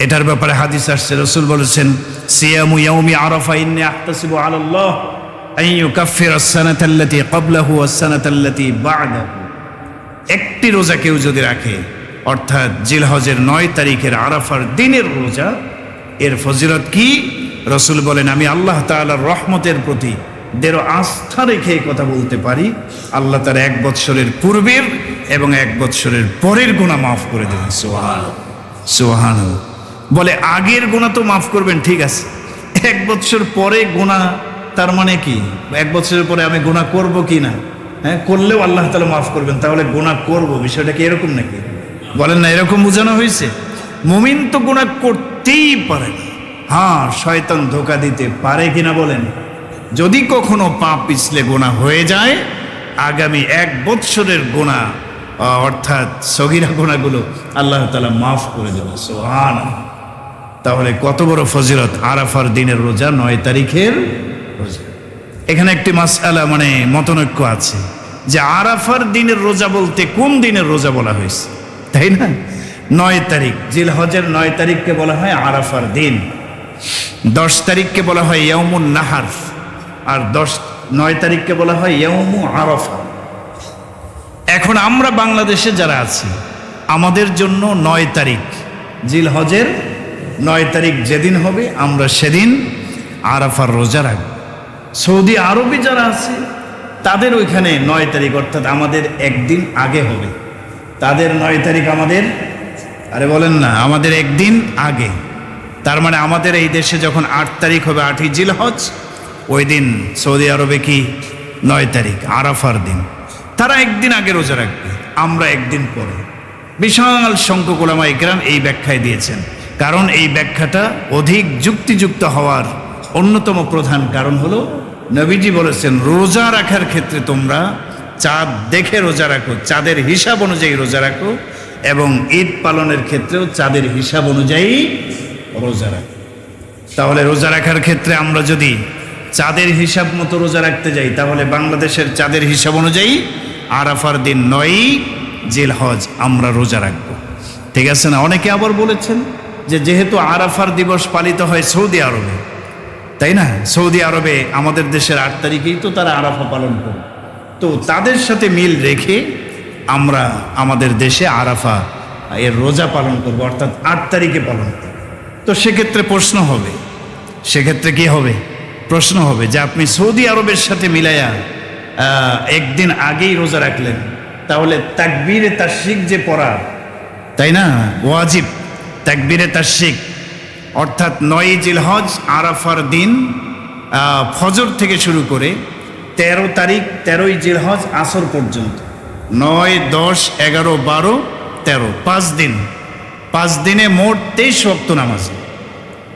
এটার ব্যাপারে হাদিস আসছে, রাসূল বলেছেন সিয়ামু ইয়াউমি আরাফা ইন্নী আহতাসিবু আলাল্লাহ আন ইউকাফফিরা আস-সানাতা আল্লাতী ক্বাবলাহু ওয়াস-সানাতা আল্লাতী বা'দাহু। একটি রোজা কেউ যদি রাখে, অর্থাৎ জিলহজের 9 তারিখের আরাফার দিনের রোজা, এর ফজিলত কি? রাসূল বলেন আমি আল্লাহ তাআলার রহমতের প্রতি দৃঢ় আস্থা রেখে এই কথা বলতে পারি, আল্লাহ তার 1 বৎসরের পূর্বের এবং 1 বৎসরের পরের গুনাহ মাফ করে দেবেন। সুবহানাল্লাহ, সুবহানাল্লাহ। বলে আগের গুনাহ তো মাফ করবেন, ঠিক আছে, 1 বৎসর পরে গুনাহ, তার মানে কি 1 বছরের পরে আমি গুনাহ করব কি না? হ্যাঁ, করলেও আল্লাহ তাআলা মাফ করবেন, তাহলে গুনাহ করব, বিষয়টা কি এরকম নাকি? বলেন না, এরকম বোঝানো হয়েছে? মুমিন তো গুনাহ করতেই পারে না, হ্যাঁ শয়তান ধোঁকা দিতে পারে কিনা বলেন? যদি কখনো পাপ পিছলে গুনাহ হয়ে যায়, আগামী 1 বৎসরের গুনাহ অর্থাৎ সগীরা গুনাহগুলো আল্লাহ তাআলা মাফ করে দেবেন। সুবহানাল্লাহ। তাহলে কত বড় ফজিলত আরাফার দিনের রোজা, 9 তারিখের রোজা। এখানে একটি মাসআলা মানে মতনৈক্য আছে যে আরাফার দিনের রোজা বলতে কোন দিনের রোজা বলা হয়েছে, তাই না? 9 তারিখ জিলহজের 9 তারিখকে বলা হয় আরাফার দিন, 10 তারিখকে বলা হয় ইয়াউমুন নাহার, আর 9 তারিখকে বলা হয় ইয়াউমু আরাফা। এখন আমরা বাংলাদেশে যারা আছি, আমাদের জন্য 9 তারিখ জিলহজের 9 তারিখ যেদিন হবে, আমরা সেদিন আরাফার রোজা রাখব। সৌদি আরবে যারা আছে তাদের ওইখানে 9 তারিখ অর্থাৎ আমাদের একদিন আগে হবে, তাদের 9 তারিখ আমাদের, আরে বলেন না, আমাদের একদিন আগে। তার মানে আমাদের এই দেশে যখন 8 তারিখ হবে, 8ই জিলহজ, ওই দিন সৌদি আরবে কি 9 তারিখ আরাফার দিন, তারা একদিন আগে রোজা রাখবে, আমরা একদিন পরে। বিশাল সংখ্যক উলামায়ে কেরাম এই ব্যাখ্যায় দিয়েছেন, কারণ এই ব্যাখ্যাটা অধিক যুক্তিযুক্ত হওয়ার অন্যতম প্রধান কারণ হলো নবীজি বলেছেন রোজা রাখার ক্ষেত্রে তোমরা চাঁদ দেখে রোজা রাখো, চাঁদের হিসাব অনুযায়ী রোজা রাখো, এবং ঈদ পালনের ক্ষেত্রেও চাঁদের হিসাব অনুযায়ী রোজা রাখো। তাহলে রোজা রাখার ক্ষেত্রে আমরা যদি চাঁদের হিসাব মতো রোজা রাখতে যাই, তাহলে বাংলাদেশের চাঁদের হিসাব অনুযায়ী আরাফার দিন 9ই জিলহজ আমরা রোজা রাখবো, ঠিক আছে না? অনেকে আবার বলেছেন যে যেহেতু আরাফার দিবস পালিত হয় সৌদি আরবে, তাই না, সৌদি আরবে আমাদের দেশের 8 তারিখেই তো তারা আরাফা পালন করে, তো তাদের সাথে মিল রেখে আমরা আমাদের দেশে আরাফা এর রোজা পালন করব, অর্থাৎ 8 তারিখে পালন করব। তো সেক্ষেত্রে প্রশ্ন হবে, সেক্ষেত্রে কি হবে? প্রশ্ন হবে যে আপনি সৌদি আরবের সাথে মিলাইয়া একদিন আগেই রোজা রাখলেন, তাহলে তাকবীরে তাশরিক যে পড়া, তাই না, ওয়াজিব তাকবীরে তাশরিক, অর্থাৎ 9ই জিলহজ আরাফার দিন ফজর থেকে শুরু করে 13 তারিখ 13ই জিলহজ আসর পর্যন্ত, 9, 10, 11, 12, 13, 5 দিন, 5 দিনে মোট 23 ওয়াক্ত নামাজ।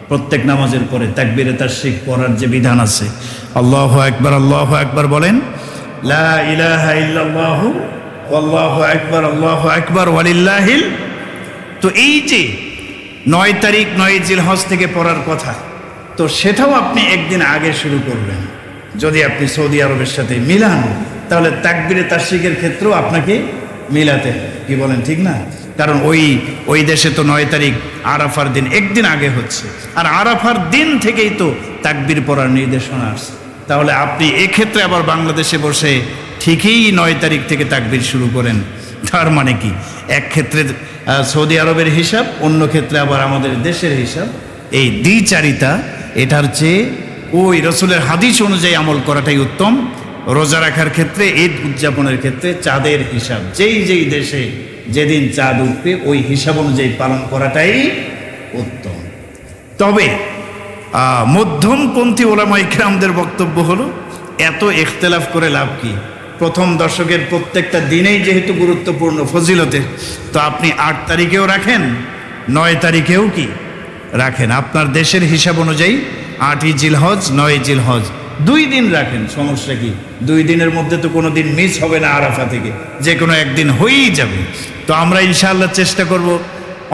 প্রত্যেক নামাজের পরে তাকবীরে তাশরিক পড়ার যে বিধান আছে, আল্লাহু আকবার, আল্লাহু আকবার বলেন, লা ইলাহা ইল্লাল্লাহু আল্লাহু আকবার, আল্লাহু আকবার ওয়ালিল্লাহিল। তো এই যে 9 তারিখ 9 জিলহজ থেকে পড়ার কথা, তো সেটাও আপনি একদিন আগে শুরু করবেন। যদি আপনি সৌদি আরবের সাথে মিলান, তাহলে তাকবীরে তাশরিকের ক্ষেত্রেও আপনাকে মিলাতে হবে, কি বলেন, ঠিক না? কারণ ওই দেশে তো 9 তারিখ আরাফার দিন একদিন আগে হচ্ছে, আর আরাফার দিন থেকেই তো তাকবীর পড়ার নির্দেশনা আসছে। তাহলে আপনি এক্ষেত্রে আবার বাংলাদেশে বসে ঠিকই 9 তারিখ থেকে তাকবীর শুরু করেন, তার মানে কি এক ক্ষেত্রে সৌদি আরবের হিসাব, অন্য ক্ষেত্রে আবার আমাদের দেশের হিসাব, এই দ্বিচারিতা, এটার চেয়ে ওই রসুলের হাদিস অনুযায়ী আমল করাটাই উত্তম। রোজা রাখার ক্ষেত্রে, ঈদ উদযাপনের ক্ষেত্রে চাঁদের হিসাব, যেই দেশে যেদিন চাঁদ উঠবে ওই হিসাব অনুযায়ী পালন করাটাই উত্তম। তবে মধ্যমপন্থী ওলামায়ে কেরামদের বক্তব্য হলো এত ইখতিলাফ করে লাভ কি? প্রথম দশকের প্রত্যেকটা দিনেই যেহেতু গুরুত্বপূর্ণ ফজিলতের, তো আপনি 8 তারিখেও রাখেন, 9 তারিখেও কি রাখেন, আপনার দেশের হিসাব অনুযায়ী 8ই জিলহজ 9ই জিলহজ 2 দিন রাখেন, সমস্যা কি? 2 দিনের মধ্যে তো কোনো দিন মিস হবে না, আরাফা থেকে যে কোনো একদিন হয়েই যাবে। তো আমরা ইনশাআল্লাহ চেষ্টা করব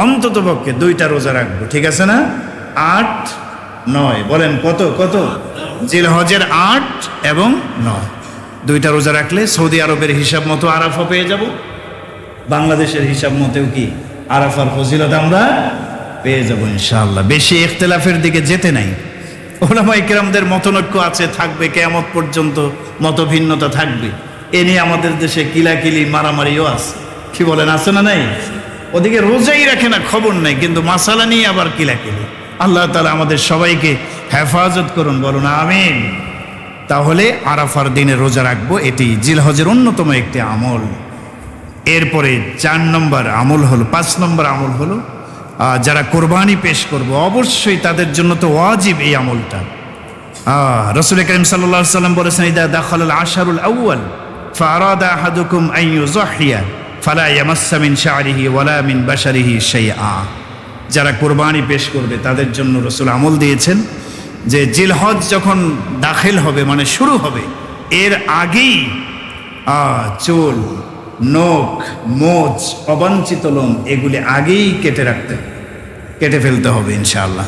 অন্তত পক্ষে 2টা রোজা রাখবো, ঠিক আছে না? 8, 9 বলেন, কত জিলহজের 8 এবং 9, 2টা রোজা রাখলে সৌদি আরবের হিসাব মতো আরাফা পেয়ে যাব, বাংলাদেশের হিসাব মতেও কি আরাফার ফজিলত আমরা পেয়ে যাব ইনশাআল্লাহ। বেশি ইখতিলাফের দিকে যেতে নাই। ওলামায়ে কেরামদের মতনৈক্য আছে, থাকবে, কিয়ামত পর্যন্ত মতভিন্নতা থাকবে। এ নিয়ে আমাদের দেশে কিলাকিলি মারামারিও আছে। কি বলেন, আছে না নাই? ওদিকে রোজাই রাখে না, খবর নাই, কিন্তু মাসালা নিয়ে আবার কিলাকিলি। আল্লাহ তাআলা আমাদের সবাইকে হেফাজত করুন, বলুন আমিন। তাহলে আরাফার দিনে রোজা রাখবো, এটি জিলহজের অন্যতম একটি আমল। এরপরে 4 নম্বর আমল হলো, 5 নম্বর আমল হলো যারা কোরবানি পেশ করব, অবশ্যই তাদের জন্য তো ওয়াজিব এই আমলটা। রাসূল করিম সাল্লাল্লাহু আলাইহি ওয়াসাল্লাম বলেছেন, ইদা দাখালাল আশারুল আউয়াল ফাআরাদা আহাদুকুম আন ইউযাহিয়া ফালা ইয়ামাসসা মিন শা'রিহি ওয়ালা মিন বাশারিহি শাইআ। যারা কোরবানি পেশ করবে তাদের জন্য রাসূল আমল দিয়েছেন যে জিলহজ যখন দাখিল হবে, মানে শুরু হবে, এর আগেই চুল, নখ, মোচ, অবাঞ্ছিত লোম এগুলি আগেই কেটে ফেলতে হবে ইনশাআল্লাহ।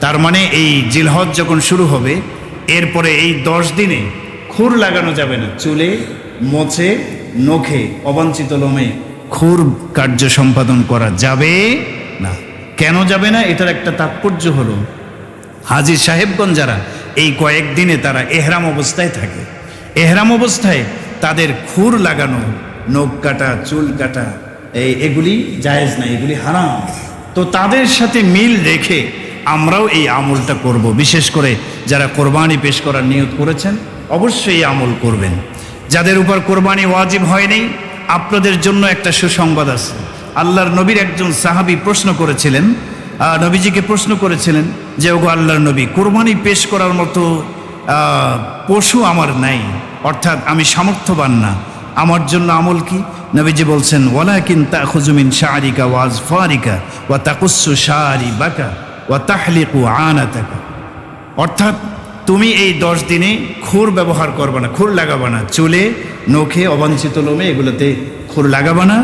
তার মানে এই জিলহজ যখন শুরু হবে, এরপরে এই 10 দিনে খুর লাগানো যাবে না, চুলে, মোচে, নখে, অবাঞ্ছিত লোমে খুর কার্য সম্পাদন করা যাবে না। কেন যাবে না? এটার একটা তাৎপর্য হলো, হাজী সাহেবগণ যারা এই কয়েকদিনে তারা এহরাম অবস্থায় থাকে, এহরাম অবস্থায় তাদের খুর লাগানো, নখ কাটা, চুল কাটা এগুলি জায়েজ না, এগুলি হারাম। তো তাদের সাথে মিল রেখে আমরাও এই আমলটা করব। বিশেষ করে যারা কোরবানি পেশ করার নিয়ত করেছেন অবশ্যই এই আমল করবেন। যাদের উপর কোরবানি ওয়াজিব হয়নি, আপনাদের জন্য একটা সুসংবাদ আছে। আল্লাহর নবীর একজন সাহাবী প্রশ্ন করেছিলেন, নবীজিকে প্রশ্ন করেছিলেন যে, ওগো আল্লাহর নবী, কোরবানি পেশ করার মতো পশু আমার নাই, অর্থাৎ আমি সামর্থ্যবান না, আমার জন্য আমল কি? নবীজি বলছেন, ওয়ালাকিন তাখুযু মিন শা'রিকা ওয়া আযফারিকা ওয়া তাকুসসু শারিবাকা ওয়া তাহলিকু আনাতাকা। অর্থাৎ তুমি এই 10 দিনে খুর ব্যবহার করবে না, খুর লাগাবে না, চুলে, নখে, অবাঞ্ছিত লোমে এগুলোতে খুর লাগাবে না,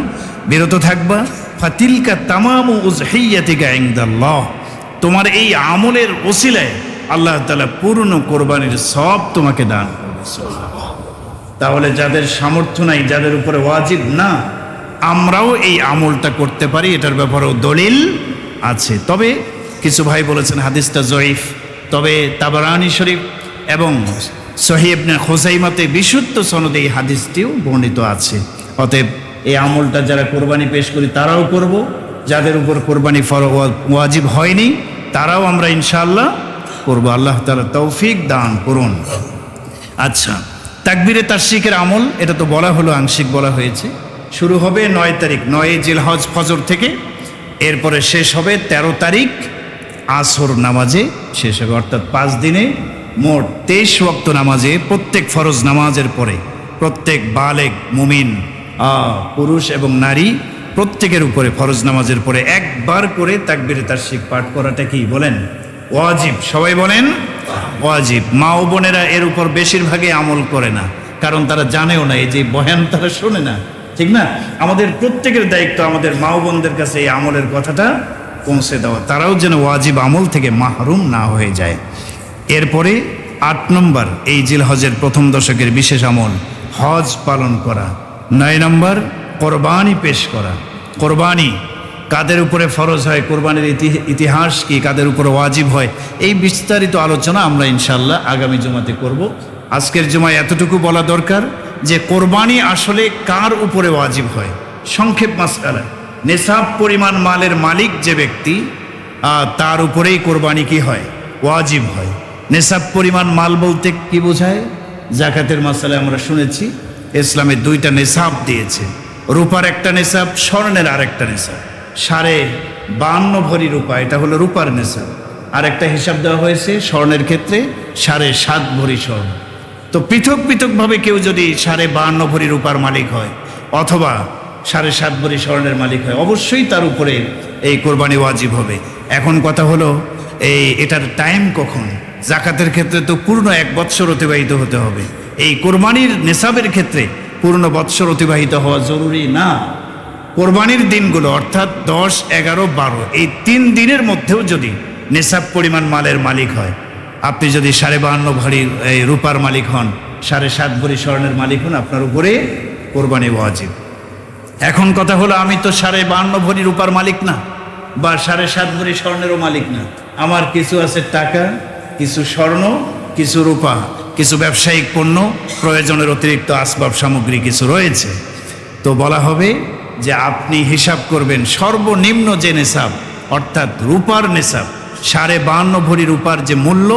বিরত থাকবা। ফাতিলকা তামামু উযহিয়াতিকা ইনদাল্লাহ। তোমার এই আমলের ওসিলায় আল্লাহ তাআলা পূর্ণ কোরবানির সওয়াব তোমাকে দান করবে। তাহলে যাদের সামর্থ্য নাই, যাদের উপরে ওয়াজিব না, আমরাও এই আমলটা করতে পারি, এটার ব্যাপারেও দলিল আছে। তবে কিছু ভাই বলেছেন হাদিসটা জয়ীফ, তবে তাবারানী শরীফ এবং সহিহ ইবনে খুজাইমাতে বিশুদ্ধ সনদে এই হাদিসটিও বর্ণিত আছে। অতএব এই আমলটা যারা কোরবানি পেশ করি তারাও করব, যাদের উপর কোরবানি ওয়াজিব হয়নি তারাও আমরা ইনশাআল্লাহ করব। আল্লাহ তাআলা তৌফিক দান করুন। আচ্ছা, তাকবীরে তাশরিকের আমল, এটা তো বলা হলো, আংশিক বলা হয়েছে। শুরু হবে 9 তারিখ, 9 জিলহজ ফজর থেকে, এরপরে শেষ হবে 13 তারিখ আসর নামাজে শেষ হবে। অর্থাৎ 5 দিনে মোট 23 ওয়াক্ত নামাজে, প্রত্যেক ফরজ নামাজের পরে প্রত্যেক বালেগ মুমিন পুরুষ এবং নারী প্রত্যেকের উপরে ফরজ নামাজের পরে একবার করে তাকবীরে তাশরিক পাঠ করাটা কি বলেন? ওয়াজিব। সবাই বলেন ওয়াজিব। মা ও বোনেরা এর উপর বেশিরভাগই আমল করে না, কারণ তারা জানেও না, এই যে বয়ান তারা শোনে না, ঠিক না? আমাদের প্রত্যেকের দায়িত্ব আমাদের মা ও বোনদের কাছে এই আমলের কথাটা পৌঁছে দেওয়া, তারাও যেন ওয়াজিব আমল থেকে মাহরুম না হয়ে যায়। এরপরে 8 নম্বর, এই জিলহজের প্রথম দশকের বিশেষ আমল হজ পালন করা। 9 নম্বর, কোরবানি পেশ করা। কোরবানি কাদের উপরে ফরজ হয়, কোরবানির ইতিহাস কি, কাদের উপরে ওয়াজিব হয়, এই বিস্তারিত আলোচনা আমরা ইনশাআল্লাহ আগামী জুমাতে করব। আজকের জুমায় এতটুকু বলা দরকার যে কোরবানি আসলে কার উপরে ওয়াজিব হয়। সংক্ষেপ মাসআলা, নেসাব পরিমাণ মালের মালিক যে ব্যক্তি, তার উপরেই কোরবানি কি হয়? ওয়াজিব হয়। নেসাব পরিমাণ মাল বলতে কি বোঝায়? জাকাতের মাসআলায় আমরা শুনেছি ইসলামে 2টা নেসাব দিয়েছে, রূপার একটা নেসাব, স্বর্ণের আরেকটা নেসাব। 52.5 ভরি রূপা, এটা হলো রূপার নেসাব। আর একটা হিসাব দেওয়া হয়েছে স্বর্ণের ক্ষেত্রে 7.5 ভরি স্বর্ণ। তো পৃথক পৃথকভাবে কেউ যদি 52.5 ভরি রূপার মালিক হয় অথবা 7.5 ভরি স্বর্ণের মালিক হয়, অবশ্যই তার উপরে এই কোরবানি ওয়াজিব হবে। এখন কথা হলো এটার টাইম কখন? জাকাতের ক্ষেত্রে তো পূর্ণ 1 বৎসর অতিবাহিত হতে হবে, এই কোরবানির নেসাবের ক্ষেত্রে পূর্ণ বৎসর অতিবাহিত হওয়া জরুরি না। কোরবানির দিনগুলো অর্থাৎ 10, 11, 12 এই 3 দিনের মধ্যেও যদি নেসাব পরিমাণ মালের মালিক হয়, আপনি যদি 52.5 ভরি এই রূপার মালিক হন, 7.5 ভরি স্বর্ণের মালিক হন, আপনার উপরে কোরবানি ওয়াজিব। এখন কথা হলো, আমি তো 52.5 ভরি রূপার মালিক না, বা 7.5 ভরি স্বর্ণেরও মালিক না। আমার কিছু আছে টাকা, কিছু স্বর্ণ, কিছু রূপা, কিছু ব্যবসায়িক পণ্য, প্রয়োজনের অতিরিক্ত আসবাব সামগ্রী কিছু রয়েছে। তো বলা হবে যে আপনি হিসাব করবেন সর্বনিম্ন যে নেশাব, অর্থাৎ রূপার নেশাব, 52.5 ভরি রূপার যে মূল্য,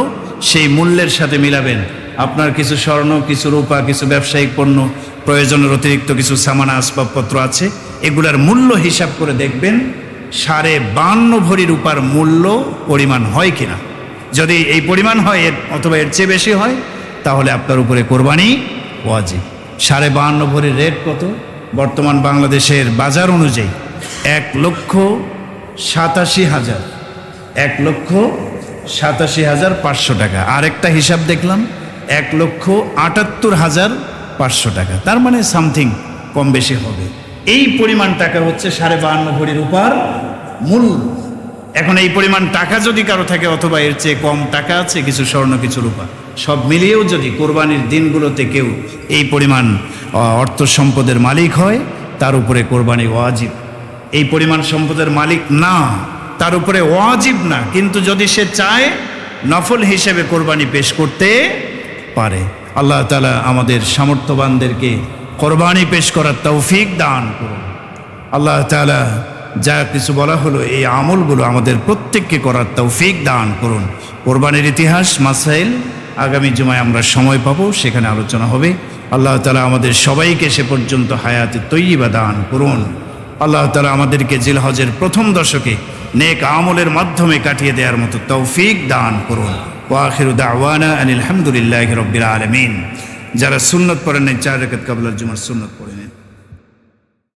সেই মূল্যের সাথে মিলাবেন আপনার কিছু স্বর্ণ, কিছু রূপা, কিছু ব্যবসায়িক পণ্য, প্রয়োজনের অতিরিক্ত কিছু সামানা আসবাবপত্র আছে, এগুলার মূল্য হিসাব করে দেখবেন 52.5 ভরি রূপার মূল্য পরিমাণ হয় কিনা। যদি এই পরিমাণ হয় অথবা এর চেয়ে বেশি হয়, তাহলে আপনার উপরে কোরবানি ওয়াজিব। 52.5 ভরির রেট কত? বর্তমান বাংলাদেশের বাজার অনুযায়ী 1,87,000, 1,87,500 টাকা। আরেকটা হিসাব দেখলাম 1,78,500 টাকা। তার মানে সামথিং কম বেশি হবে। এই পরিমাণ টাকা হচ্ছে 52.5 ভরি রূপার মূল্য। এখন এই পরিমাণ টাকা যদি কারো থাকে, অথবা এর চেয়ে কম টাকা আছে, কিছু স্বর্ণ, কিছু রূপা, সব মিলিয়েও যদি কোরবানির দিনগুলোতে কেউ এই পরিমাণ অর্থ সম্পদের মালিক হয়, তার উপরে কোরবানি ওয়াজিব। এই পরিমাণ সম্পদের মালিক না, তার উপরে ওয়াজিব না, কিন্তু যদি সে চায় নফল হিসেবে কোরবানি পেশ করতে পারে। আল্লাহ তাআলা আমাদের সামর্থ্যবানদেরকে কোরবানি পেশ করার তৌফিক দান করুন। আল্লাহ তাআলা যা কিছু বলা হলো, এই আমলগুলো আমাদের প্রত্যেককে করার তৌফিক দান করুন। কোরবানির ইতিহাস, মাসাইল আগামী জুমায় আমরা সময় পাবো, সেখানে আলোচনা হবে। আল্লাহ তাআলা আমাদের সবাইকে সে পর্যন্ত হায়াতে তৈয়্যিবা দান করুন। আল্লাহ তাআলা আমাদেরকে জিলহজের প্রথম দশকে নেক আমলের মাধ্যমে কাটিয়ে দেওয়ার মতো তৌফিক দান করুন। ওয়া আখিরু দাওয়ানা আনিল হামদুলিল্লাহি রাব্বিল আলামিন। যারা সুন্নত পড়েন নাই, 4 রাকাত ক্বাবলাল জুমার সুন্নত পড়েন।